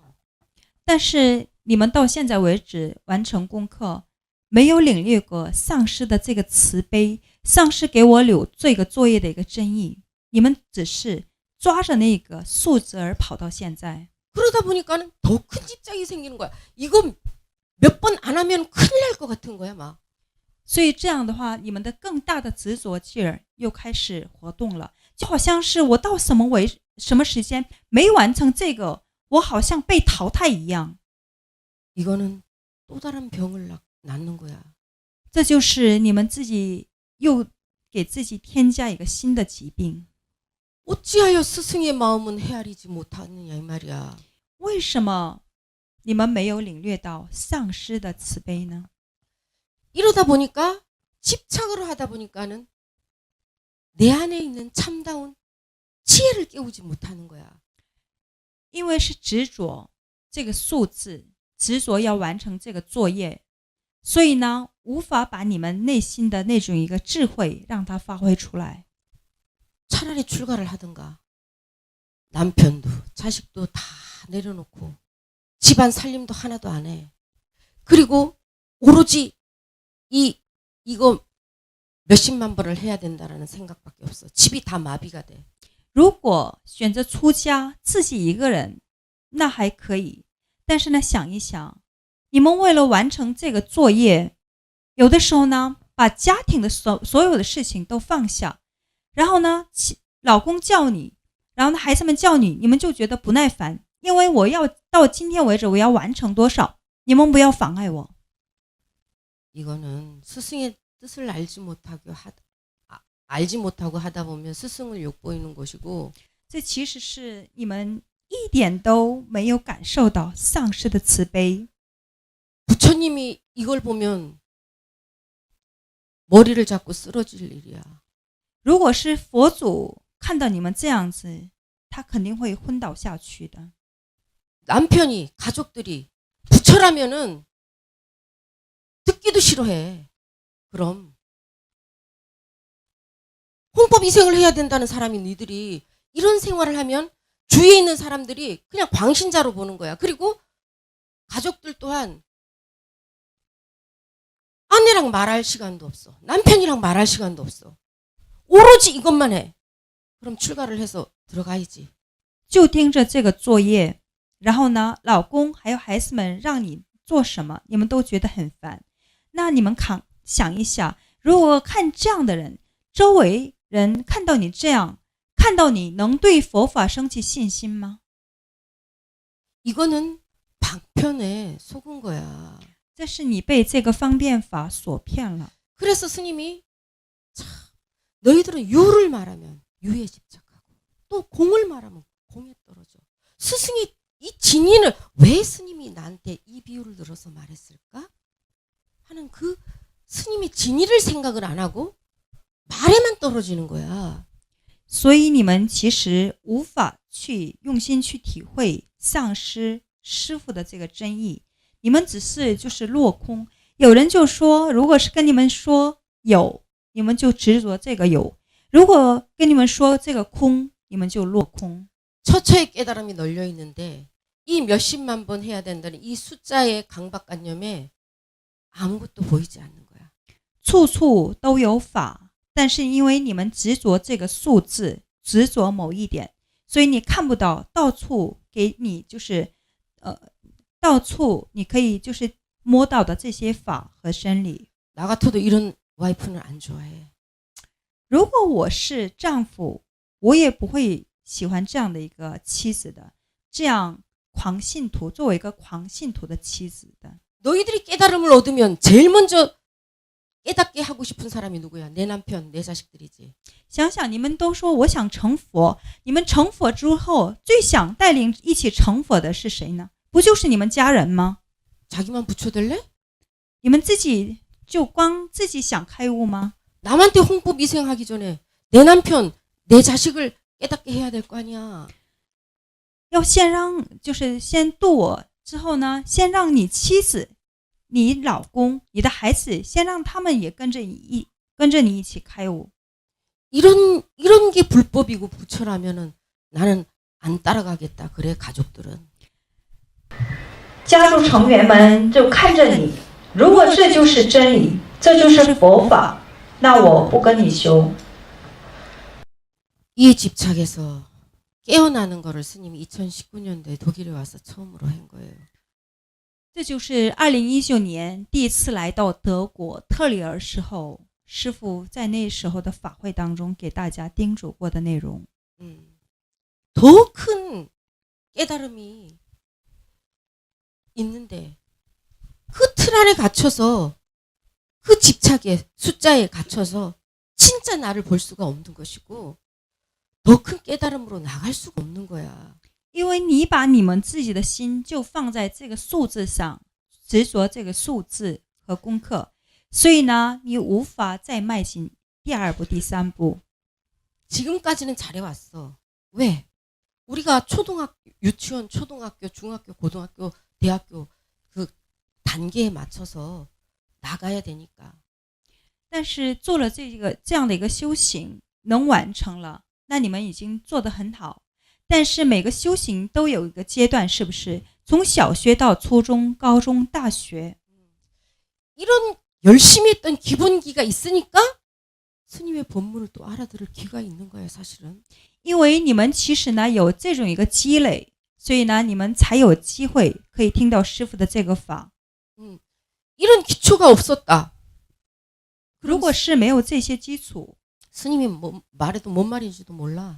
但是你们到现在为止完成功课，没有领略过上师的这个慈悲，上师给我留这个作业的一个真意，你们只是抓着那个数字而跑到现在。 그러다 보니까는 더 큰 집착이 생기는 거야. 이거 몇 번 안 하면 큰일 날 것 같은 거야, 막. 所以这样的话，你们的更大的执着劲儿又开始活动了，就好像是我到什么时间没完成这个，我好像被淘汰一样。 이거는 또 다른 병을 낳는 거야. 这就是你们自己又给自己添加一个新的疾病。 어찌하여 스승의 마음은 헤아리지 못하느냐 이 말이야. 为什么你们没有领略到上师的慈悲呢？ 이러다 보니까 집착을 하다 보니까는 내 안에 있는 참다운 지혜를 깨우지 못하는 거야. 因为是执着这个数字，执着要完成这个作业，所以呢，无法把你们内心的那种一个智慧让它发挥出来。 차라리 출가를 하든가. 남편도 자식도 다 내려놓고 집안 살림도 하나도 안 해. 그리고 오로지 이거 몇십만 벌을 해야 된다라는 생각밖에 없어. 집이 다 마비가 돼. 如果选择出家，自己一个人，那还可以。但是呢，想一想，你们为了完成这个作业，有的时候呢，把家庭的所有的事情都放下，然后呢，老公叫你，然后呢，孩子们叫你，你们就觉得不耐烦，因为我要到今天为止，我要完成多少，你们不要妨碍我。 이거는 스승의 뜻을 알지 못하고 하다 보면 스승을 욕보이는 것이고 这其实是你们一点都没有感受到上师的慈悲。 부처님이 이걸 보면 머리를 잡고 쓰러질 일이야. 如果是佛祖看到你们这样子，他肯定会昏倒下去的。 남편이 가족들이 부처라면은 듣기도 싫어해. 그럼 홍법 이생을 해야 된다는 사람이 니들이 이런 생활을 하면 주위에 있는 사람들이 그냥 광신자로 보는 거야. 그리고 가족들 또한 아내랑 말할 시간도 없어. 남편이랑 말할 시간도 없어. 오로지 이것만 해. 그럼 출가를 해서 들어가야지. 就盯着这个作业，然后呢，老公还有孩子们让你做什么，你们都觉得很烦。那你们想一下，如果看这样的人，周围人看到你这样，看到你能对佛法升起信心吗？ 이거는 방편에 속은 거야. 这是你被这个方便法所骗了。 그래서 스님이 참 너희들은 유를 말하면 유에 집착하고 또 공을 말하면 공에 떨어져. 스승이 이 진인을 왜 스님이 나한테 이 비유를 들어서 말했을까? 하는 그 스님이 진의를 생각을 안 하고 말에만 떨어지는 거야. 所以你们其实无法去用心去体会上师师父的这个真意，你们只是就是落空。有人就说，如果是跟你们说有，你们就执着这个有；如果跟你们说这个空，你们就落空。 처처의 깨달음이 널려 있는데 이 몇십만 번 해야 된다는 이 숫자의 강박관념에 아무것도 보이지 않는 거야. 处处都有法，但是因为你们执着这个数字，执着某一点，所以你看不到到处给你就是到处你可以就是摸到的这些法和真理。 나 같아도 이런 와이프는 안 좋아해. 如果我是丈夫，我也不会喜欢这样的一个妻子的，这样狂信徒作为一个狂信徒的妻子的。 너희들이 깨달음을 얻으면 제일 먼저 깨닫게 하고 싶은 사람이 누구야? 내 남편, 내 자식들이지. 想想你们都说我想成佛，你们成佛之后最想带领一起成佛的是谁呢？不就是你们家人吗？ 자기만 부처될래? 你们自己就光自己想开悟吗？ 남한테 홍보 미생하기 전에 내 남편, 내 자식을 깨닫게 해야 될 거 아니야. 要先让就是先度我之后呢，先让你妻子、你老公、你的孩子，先让他们也跟着你一起开悟。 이런 게 불법이고 부처라면은 나는 안 따라가겠다. 그래 가족들은. 家族成员们就看着你，如果这就是真理，这就是佛法，那我不跟你修。 이 집착에서 깨어나는 거를 스님이 2019년도에 독일에 와서 처음으로 한 거예요. 这就是2019年第一次来到德国特里尔时候，师父在那时候的法会当中给大家叮嘱过的内容。 더 큰 깨달음이 있는데 그 틀 안에 갇혀서 그 집착에 숫자에 갇혀서 진짜 나를 볼 수가 없는 것이고 더 큰 깨달음으로 나갈 수가 없는 거야. 因为你把你们自己的心就放在这个数字上，执着这个数字和功课，所以呢，你无法再迈进第二步、第三步。 지금까지는 잘해왔어. 왜? 우리가 초등학교, 유치원, 초등학교, 중학교, 고등학교, 대학교 그 단계에 맞춰서 나가야 되니까. 但是做了这样的一个修行，能完成了，那你们已经做得很好。但是每个修行都有一个阶段，是不是？从小学到初中、高中、大学， 이런 열심히 했던 기본기가 있으니까 스님의 법문을 또 알아들을 기가 있는 거예요, 사실은. 因为你们其实呢有这种一个积累，所以呢你们才有机会可以听到师父的这个法。 이런 기초가 없었다. 如果是没有这些基础， 스님이 뭐 말해도 뭔 말인지도 몰라.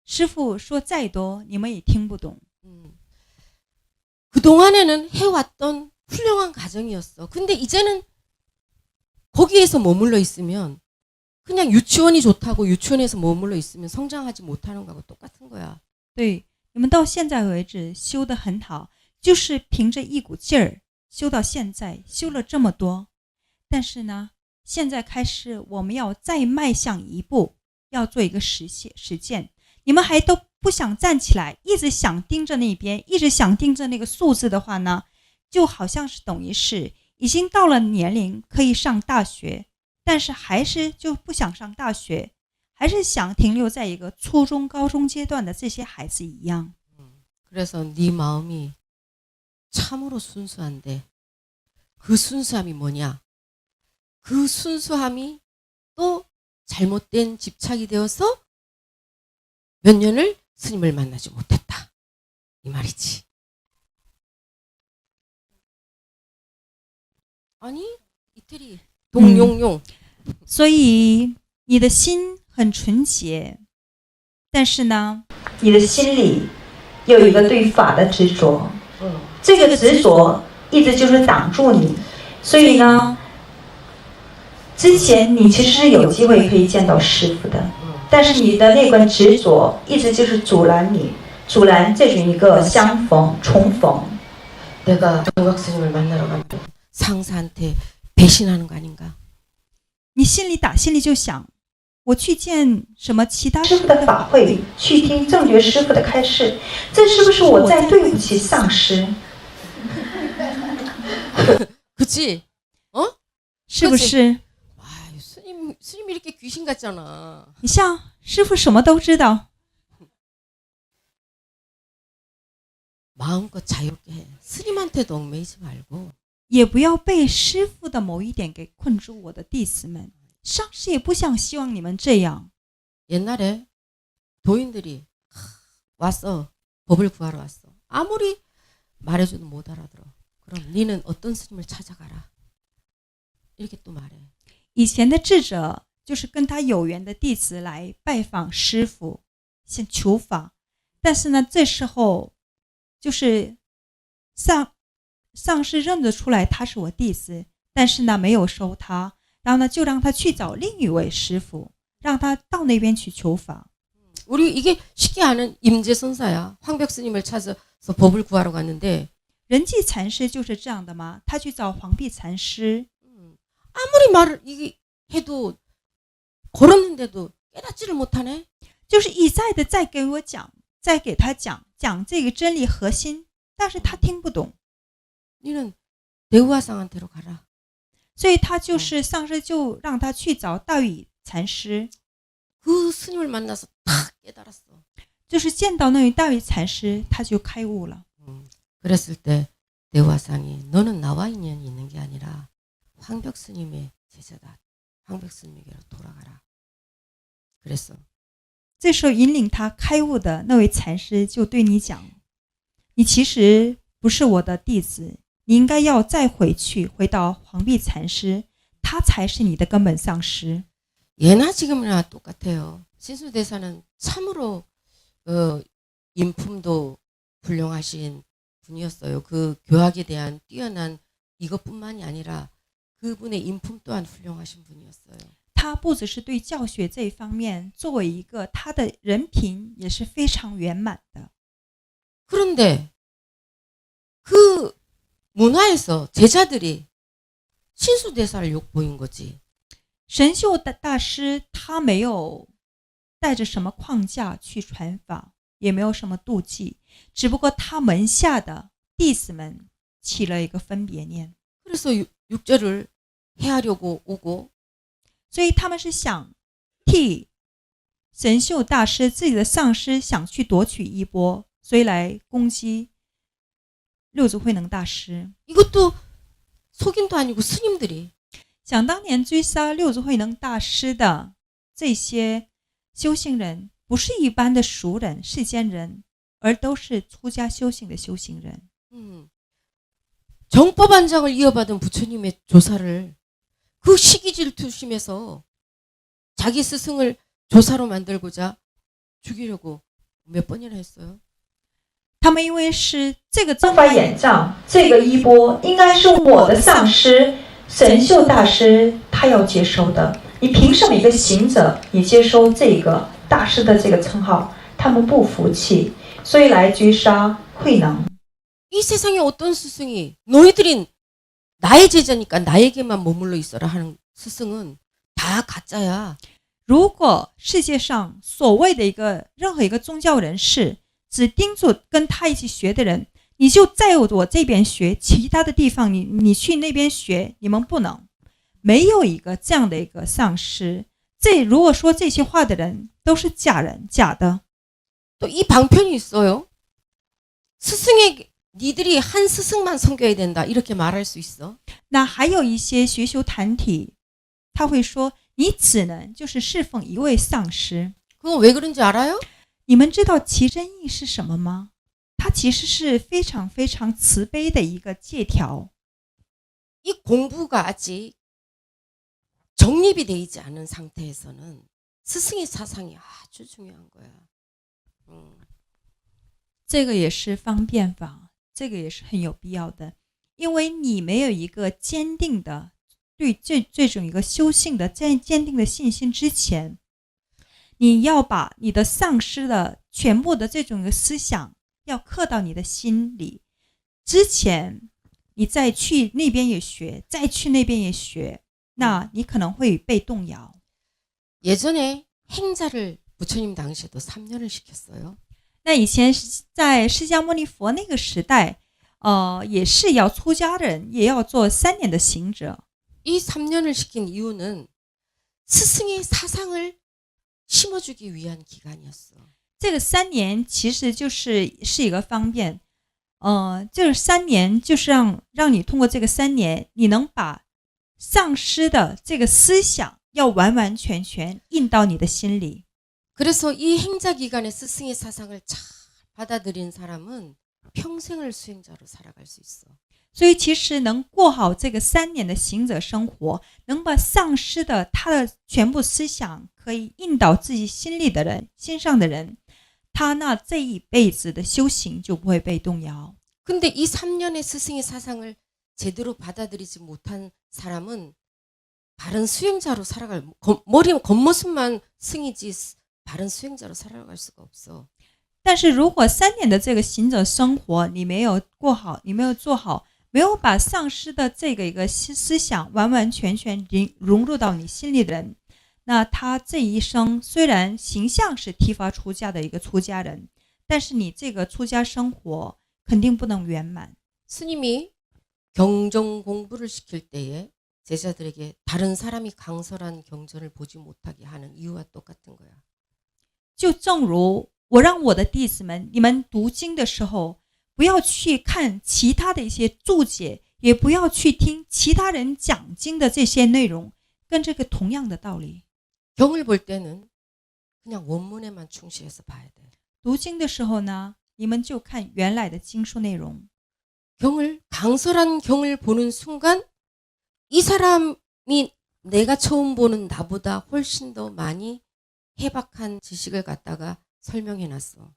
师父说再多，你们也听不懂。 그동안에는 해왔던 훌륭한 가정이었어. 근데 이제는 거기에서 머물러 있으면 그냥 유치원이 좋다고 유치원에서 머물러 있으면 성장하지 못하는 거하고 똑같은 거야. 对，你们到现在为止修得很好，就是凭着一股劲儿修到现在，修了这么多。但是呢，现在开始我们要再迈向一步，要做一个实践。你们还都不想站起来，一直想盯着那边，一直想盯着那个数字的话呢，就好像是等于是已经到了年龄可以上大学，但是还是就不想上大学，还是想停留在一个初中、高中阶段的这些孩子一样。 그래서 네 마음이 참으로 순수한데 그 순수함이 뭐냐? 그 순수함이 또 잘못된 집착이 되어서 몇 년을 스님을 만나지 못했다. 이 말이지. 아니, 이태리 동용용. 所以你的心很纯洁，但是呢，你的心里有一个对法的执着，这个执着一直就是挡住你，所以呢，之前你其实是有机会可以见到师父的，但是你的那份执着一直就是阻拦你，阻拦这种一个相逢重逢。 내가 동각 스님을 만나러 가면 상사한테 배신하는 거 아닌가? 你心里就想，我去见什么其他师父的法会，去听正觉师父的开示，这是不是我在对不起上师？ 그치? 어? 是不是？ 아유, 스님이 이렇게 귀신 같잖아. 你像师父什么都知道， 마음껏 자유롭게 해. 스님한테도 얽매이지 말고. 也不要被师父的某一点给困住我的弟子们。上师也不想希望你们这样。 옛날에 도인들이 왔어. 법을 구하러 왔어. 아무리 말해줘도 못 알아들어. 그럼 니는 어떤 스님을 찾아가라. 이렇게 또 말해. 以前的智者就是跟他有缘的弟子来拜访师父，先求法。但是呢，这时候就是上师认得出来他是我弟子，但是呢没有收他，然后呢就让他去找另一位师父，让他到那边去求法。 우리 이게 쉽게 아는 임재선사야. 황벽 스님을 찾아서 법을 구하러 갔는데 人际禅师就是这样的吗？他去找黄碧禅师， 아무리 말을 이게 해도 걸었는데도 깨닫지를 못하네. 就是一再的在给我讲，再给他讲这个真理核心，但是他听不懂。 니는 대우화상한테로 가라. 所以他就是上师就让他去找道宇禅师， 그 스님을 만나서 다 깨달았어. 就是见到那位道宇禅师，他就开悟了。 그랬을 때 대우화상이 너는 나와 인연이 있는 게 아니라 황벽 스님의 제자다. 황벽 스님에게로 돌아가라. 그랬어. 这时候引领他开悟的那位禅师就对你讲：“你其实不是我的弟子，你应该要再回到黄碧禅师，他才是你的根本上师。” 예나 지금이나 똑같아요. 신수대사는 참으로 인품도 훌륭하신 분이었어요. 그 교학에 대한 뛰어난 이것뿐만이 아니라 그분의 인품 또한 훌륭하신 분이었어요. 他不只是对教学这一方面，作为一个他的人品也是非常圆满的。 그런데 그 문화에서 제자들이 신수대사를 욕보인 거지. 神秀的大师他没有带着什么框架去传法，也没有什么妒忌，只不过他门下的弟子们起了一个分别念， 그래서 육절을 해하려고 오고 所以他们是想替神秀大师自己的上师想去夺取衣钵，所以来攻击六祖慧能大师。 이것도 속인도 아니고 스님들이 想当年追杀六祖慧能大师的这些修行人，不是一般的俗人、世间人，而都是出家修行的修行人。 정법안장을 이어받은 부처님의 조사를 그 시기질투심에서 자기 스승을 조사로 만들고자 죽이려고 몇 번이나 했어요. 他们因为是这个正法眼藏，这个衣钵应该是我的上师神秀大师他要接收的。你凭什么一个行者你接收这个大师的这个称号？他们不服气，所以来追杀慧能。 이 세상에 어떤 스승이 너희들이 나의 제자니까 나에게만 머물러 있어라 하는 스승은 다 가짜야. 如果世界上所谓的任何一个宗教人士只叮嘱跟他一起学的人，你就在我这边学，其他的地方你去那边学，你们不能。没有一个这样的一个上师。如果说这些话的人都是假人，假的。 또 이 방편이 있어요. 스승의 니들이 한 스승만 섬겨야 된다 이렇게 말할 수 있어. 那还有一些学修团体，他会说你只能就是侍奉一位上师。 그거 왜 그런지 알아요? 你们知道其真意是什么吗？它其实是非常非常慈悲的一个戒条。 이 공부가 아직 정립이 돼 있지 않은 상태에서는 스승의 사상이 아주 중요한 거야. 这个也是方便法，这个也是很有必要的，因为你没有一个坚定的对这种一个修行的坚定的信心之前，你要把你的上师的全部的这种一个思想要刻到你的心里。之前你再去那边也学，再去那边也学，那你可能会被动摇。 예전에 행자를 부처님 당시에도 3년을 시켰어요. 那以前在释迦牟尼佛那个时代，也是要出家人也要做3年的行者。 이 3년을 시킨 이유는 스승의 사상을 심어주기 위한 기간이었어. 这个3年其实是一个方便，这个3年就是让你通过这个3年，你能把上师的这个思想要完完全全印到你的心里。 그래서 이 행자 기간에 스승의 사상을 잘 받아들인 사람은 평생을 수행자로 살아갈 수 있어. 所以其实能过好这个3年的行者生活，能把上师的他的全部思想可以印到自己心里的人、心上的人，他那这一辈子的修行就不会被动摇。 근데 이 3년의 스승의 사상을 제대로 받아들이지 못한 사람은 바른 수행자로 살아갈 머리 겉모습만 승이지 바른 수행자로 살아갈 수가 없어. 但是如果3年的这个行者生活你没有过好，你没有做好，没有把上师的这个一个思想完完全全融入到你心里的人，那他这一生虽然形象是提拔出家的一个出家人，但是你这个出家生活肯定不能圆满。 스님이 경전 공부를 시킬 때에 제자들에게 다른 사람이 강설한 경전을 보지 못하게 하는 이유와 똑같은 거야. 就正如我让我的弟子们，你们读经的时候，不要去看其他的一些注解，也不要去听其他人讲经的这些内容，跟这个同样的道理。 경을 볼 때는 그냥 원문에만 충실해서 봐야 돼. 读经的时候呢，你们就看原来的经书内容。 경을 강설한 경을 보는 순간 이 사람이 내가 처음 보는 나보다 훨씬 더 많이 해박한 지식을 갖다가 설명해놨어.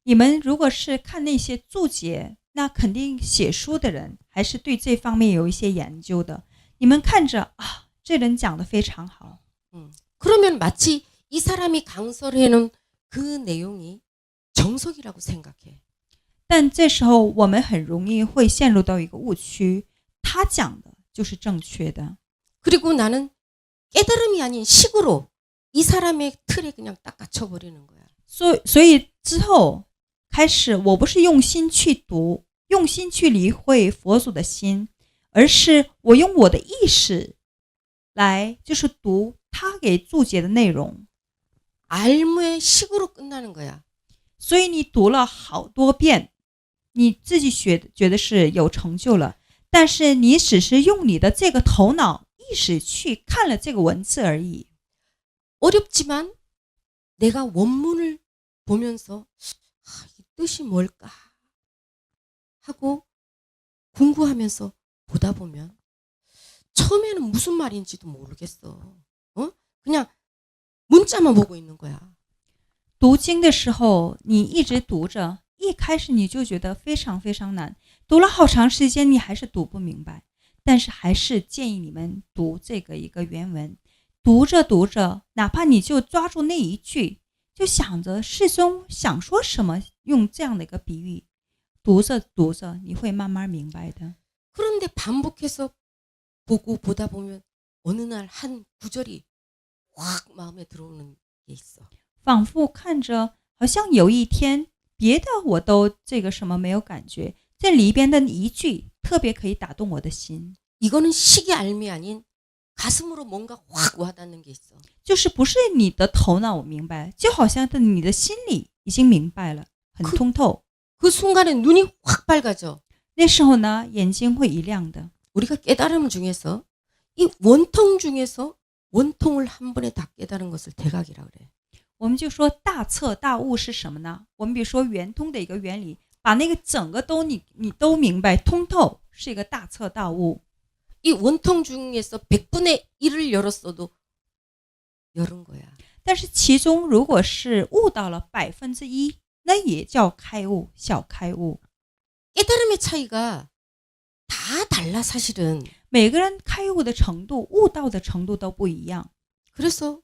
你们如果是看那些注解，那肯定写书的人还是对这方面有一些研究的。你们看着啊，这人讲得非常好。 그러면 마치 이 사람이 강설해놓은 그 내용이 정석이라고 생각해. 但这时候我们很容易会陷入到一个误区，他讲的就是正确的。 그리고 나는 깨달음이 아닌 식으로 이 사람의 틀에 그냥 딱 갇혀버리는 거야. 所以之后开始，我不是用心去读，用心去理会佛祖的心，而是我用我的意识来就是读他他给注解的内容， 알무의 식으로 끝나는 거야. 所以你读了好多遍，你自己觉得是有成就了，但是你只是用你的这个头脑意识去看了这个文字而已。 어렵지만 내가 원문을 보면서 이 뜻이 뭘까 하고 궁구하면서 보다 보면 처음에는 무슨 말인지도 모르겠어. 그냥 문자만 보고 있는 거야. 读经的时候，你一直读着，一开始你就觉得非常非常难，读了好长时间，你还是读不明白。但是还是建议你们读这个一个原文，读着读着，哪怕你就抓住那一句，就想着师兄想说什么，用这样的一个比喻，读着读着，你会慢慢明白的。 그런데 반복해서 보고 보다 보면 어느 날 한 구절이 확 마음에 들어오는 게 있어. 仿佛看着，好像有一天别的我都这个什么没有感觉，这里边的一句特别可以打动我的心。 이거는 식이 알미 아닌 가슴으로 뭔가 확 와닿는 게 있어. 就是不是你的头脑明白，就好像你的心里已经明白了，很通透。 그 순간에 눈이 확 밝아져. 那时候呢，眼睛会一亮的。 우리가 깨달음 중에서 이 원통 중에서 원통을 한 번에 다 깨달은 것을 대각이라 그래. 我们就说大彻大悟是什么呢？我们比如说圆通的一个原理，把那个整个都你都明白通透，是一个大彻大悟。 이 원통 중에서 100분의 1을 열었어도 열은 거야. 但是其中如果是悟到了1%，那也叫开悟，小开悟。 깨달음의 차이가 다 달라 사실은. 每个人开悟的程度、悟道的程度都不一样。 그래서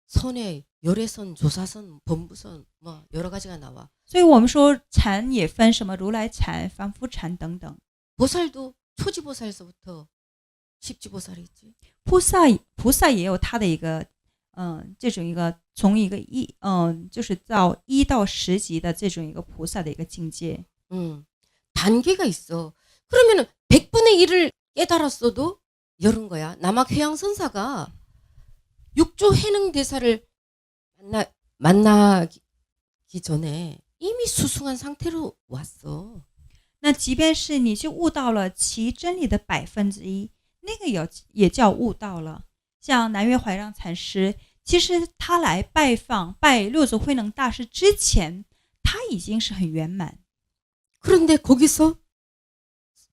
선에 열애선, 조사선, 범부선 뭐 여러 가지가 나와. 所以我们说禅也分什么如来禅、凡夫禅等等。 보살도 초지보살서부터 십지보살이 있지. 菩萨也有他的一个这种一个从一个就是到1到10级的这种一个菩萨的一个境界。 단계가 있어. 그러면은 100분의 1을 깨달았어도 열은 거야. 남학 회양선사가 6조 해능 대사를 만나기 전에 이미 수승한 상태로 왔어. 那即便是你就悟到了其真理的1%，那个也叫悟道了。像南岳怀让禅师，其实他来拜六祖慧能大师之前，他已经是很圆满。 그런데 거기서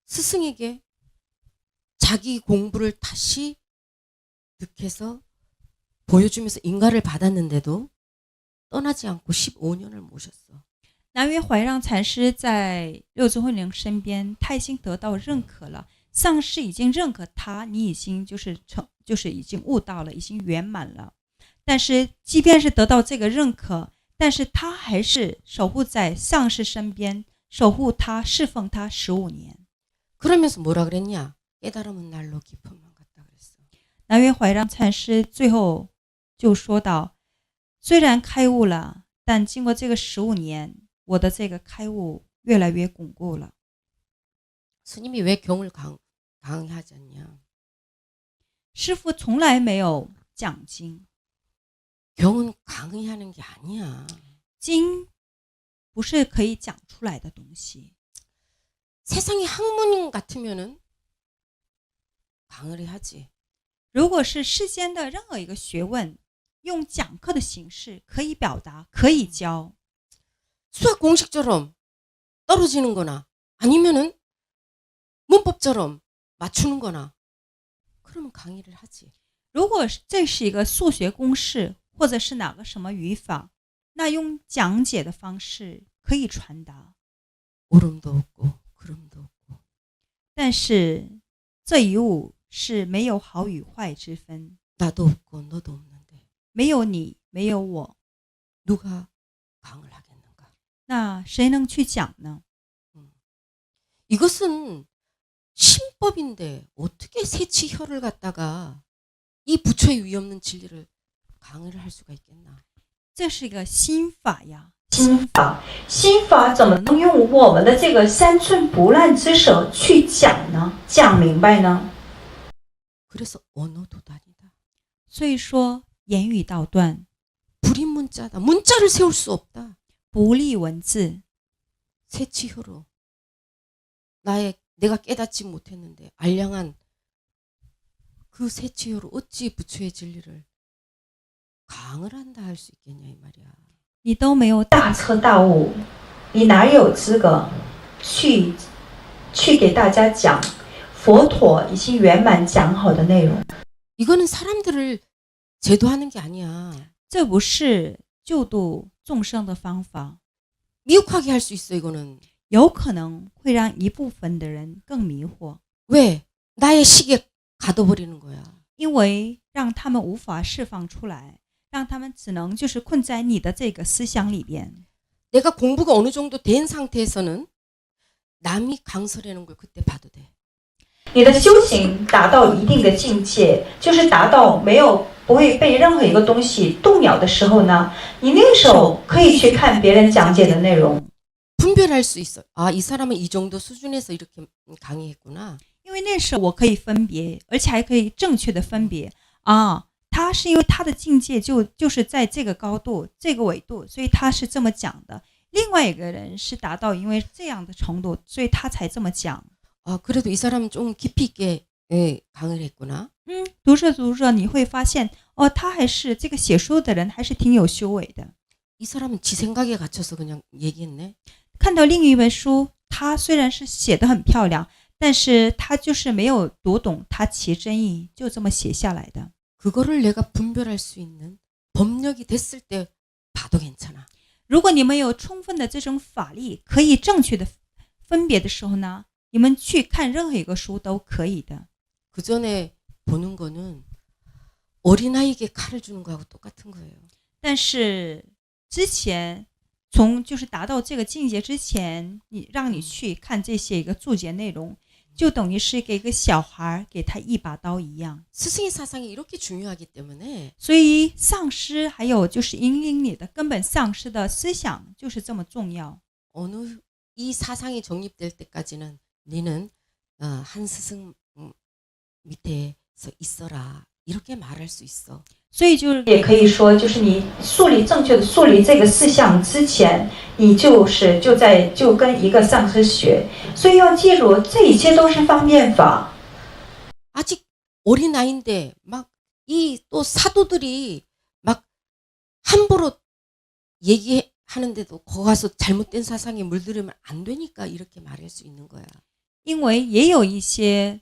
스승에게 자기 공부를 다시 득해서 보여주면서 인가를 받았는데도 떠나지 않고 15년을 모셨어. 南岳怀让禅师在六祖慧能身边，他已经得到认可了，上师已经认可他，你已经就是已经悟到了，已经圆满了。但是即便是得到这个认可，但是他还是守护在上师身边，守护他，侍奉他15年。 그러면서 뭐라 그랬냐? 깨달음은 날로 깊음만 같다 그랬어. 南岳怀让禅师最后就说到，虽然开悟了，但经过这个15年，我的这个开悟越来越巩固了。 스님이 왜 경을 강의하지 않냐? 师父从来没有讲经， 경은 강의하는 게 아니야. 经不是可以讲出来的东西。 세상의 학문 같으면은 강의를 하지. 如果是世间的任何一个学问，用讲课的形式可以表达，可以教。 수학 공식처럼 떨어지는 거나 아니면은 문법처럼 맞추는 거나 그러면 강의를 하지. 如果这是一个数学公式，或者是哪个什么语法，那用讲解的方式可以传达。 옳음도 없고 그름도 없고. 但是这一悟是没有好与坏之分， 나도 없고 너도 없는데 没有你，没有我， 누가 강을 하겠는가? 那谁能去讲呢？ 이것은 신법인데 어떻게 세치혀를 갖다가 이 부처의 위없는 진리를 강의를 할 수가 있겠나? 这是一个心法呀，心法怎么能用我们的这个3寸不烂之舌去讲呢？讲明白呢？ 그래서 언어도단이다. 所以说言语道断， 불인 문자다. 문자를 세울 수 없다. 不立文字， 새치효로 내가 깨닫지 못했는데 알량한 그 새치효로 어찌 부처의 진리를 강을 한다 할 수 있겠냐 이 말이야. 你都没有大彻大悟，你哪有资格去给大家讲佛陀已经圆满讲好的内容？ 이거는 사람들을 제도하는 게 아니야. 这不是救度众生的方法， 미혹하게 할 수 있어 이거는. 有可能会让一部分的人更迷惑， 왜? 나의 식에 가둬버리는 거야. 因为让他们无法释放出来，让他们只能就是困在你的这个思想里边。 내가 공부가 어느 정도 된 상태에서는 남이 강설하는 걸 그때 봐도 돼. 你的修行达到一定的境界，就是达到不会被任何一个东西动摇的时候呢，你那个时候可以去看别人讲解的内容， 분별할 수 있어. 아, 이 사람은 이 정도 수준에서 이렇게 강의했구나. 因为那时候我可以分别，而且还可以正确的分别啊，他是因为他的境界就是在这个高度、这个纬度，所以他是这么讲的。另外一个人是达到因为这样的程度，所以他才这么讲。 아, 그래도 이 사람은 좀 깊이 있게 강의를 했구나. 读着你会发现，哦，他还是这个写书的人还是挺有修为的。 이 사람은 지 생각에 갇혀서 그냥 얘기했네. 看到另一本书，他虽然是写得很漂亮，但是他就是没有读懂他其真意，就这么写下来的。 그거를 내가 분별할 수 있는 법력이 됐을 때 봐도 괜찮아. 如果你们有充分的这种法力，可以正确的分别的时候呢，你们去看任何一个书都可以的。 그 전에 보는 거는 어린아이에게 칼을 주는 거하고 똑같은 거예요. 但是之前就是达到这个境界之前，让你去看这些一个注解内容，就等于是给一个小孩给他一把刀一样。 스승의 사상이 이렇게 중요하기 때문에 所以上师还有就是引领你的根本上师的思想就是这么重要。 어느 이 사상이 정립될 때까지는 너는 한 스승 밑에서 있어라 이렇게 말할 수 있어. 所以就是也可以说，就是你正确的树立这个思想之前，你就跟一个上师学，所以要记住，这一切都是方便法。 아직 어린 아이인데 막 이 또 사도들이 막 함부로 얘기하는데도 거기 가서 잘못된 사상에 물들으면 안 되니까 이렇게 말할 수 있는 거야. 因为也有一些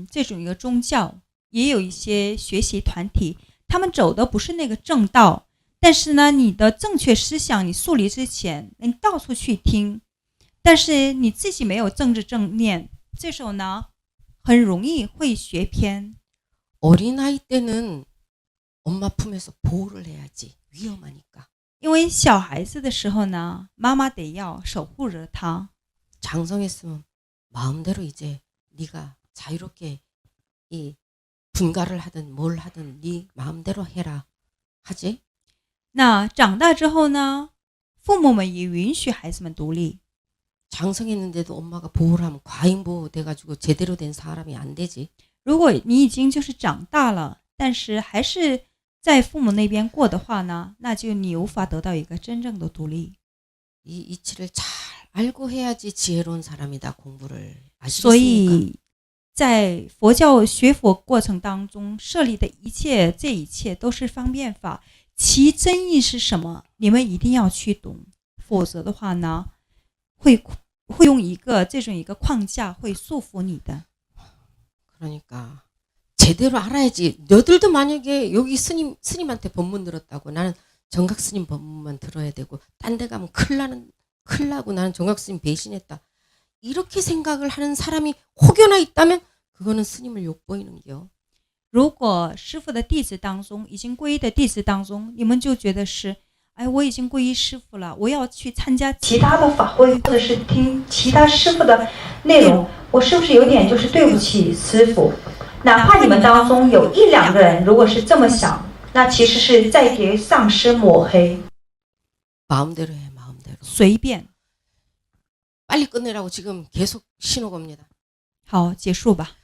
这种一个宗教，也有一些学习团体，他们走的不是那个正道，但是呢，你的正确思想你树立之前，你到处去听，但是你自己没有政治正念，这时候呢，很容易会学偏。 어린아이 때는 엄마 품에서 보호를 해야지. 위험하니까. 因为小孩子的时候呢，妈妈得要守护着他。 장성했으면 마음대로 이제 네가 자유롭게 이 분가를 하든 뭘 하든 네 마음대로 해라 하지. 那长大之后呢，父母们也允许孩子们独立。 장성했는데도 엄마가 보호를 하면 과잉보호 돼가지고 제대로 된 사람이 안 되지. 如果你已经就是长大了，但是还是在父母那边过的话呢，那就你无法得到一个真正的独立。 이 이치를 잘 알고 해야지 지혜로운 사람이다 공부를 所 아시겠습니까? 以在佛教学佛过程当中设立的这一切都是方便法，其真意是什么，你们一定要去懂，否则的话呢，会用这种一个框架会束缚你的。 그러니까 제대로 알아야지. 너들도 만약에 여기 스님한테 법문 들었다고 나는 정각 스님 법문만 들어야 되고 딴 데 가면 큰일 나고 나는 정각 스님 배신했다. 이렇게 생각을 하는 사람이 혹여나 있다면 그거는 스님을 욕보이는 겨. 如果师父的弟子当中，已经皈依的弟子当中，你们就觉得是，哎，我已经皈依师父了，我要去参加其他的法会，或者是听其他师父的内容，我是不是有点就是对不起师父？哪怕你们当中有一两个人如果是这么想，那其实是在给上师抹黑。 마음대로 해, 마음대로. 随便。 빨리 끝내라고 지금 계속 신호가 옵니다. 好，结束吧。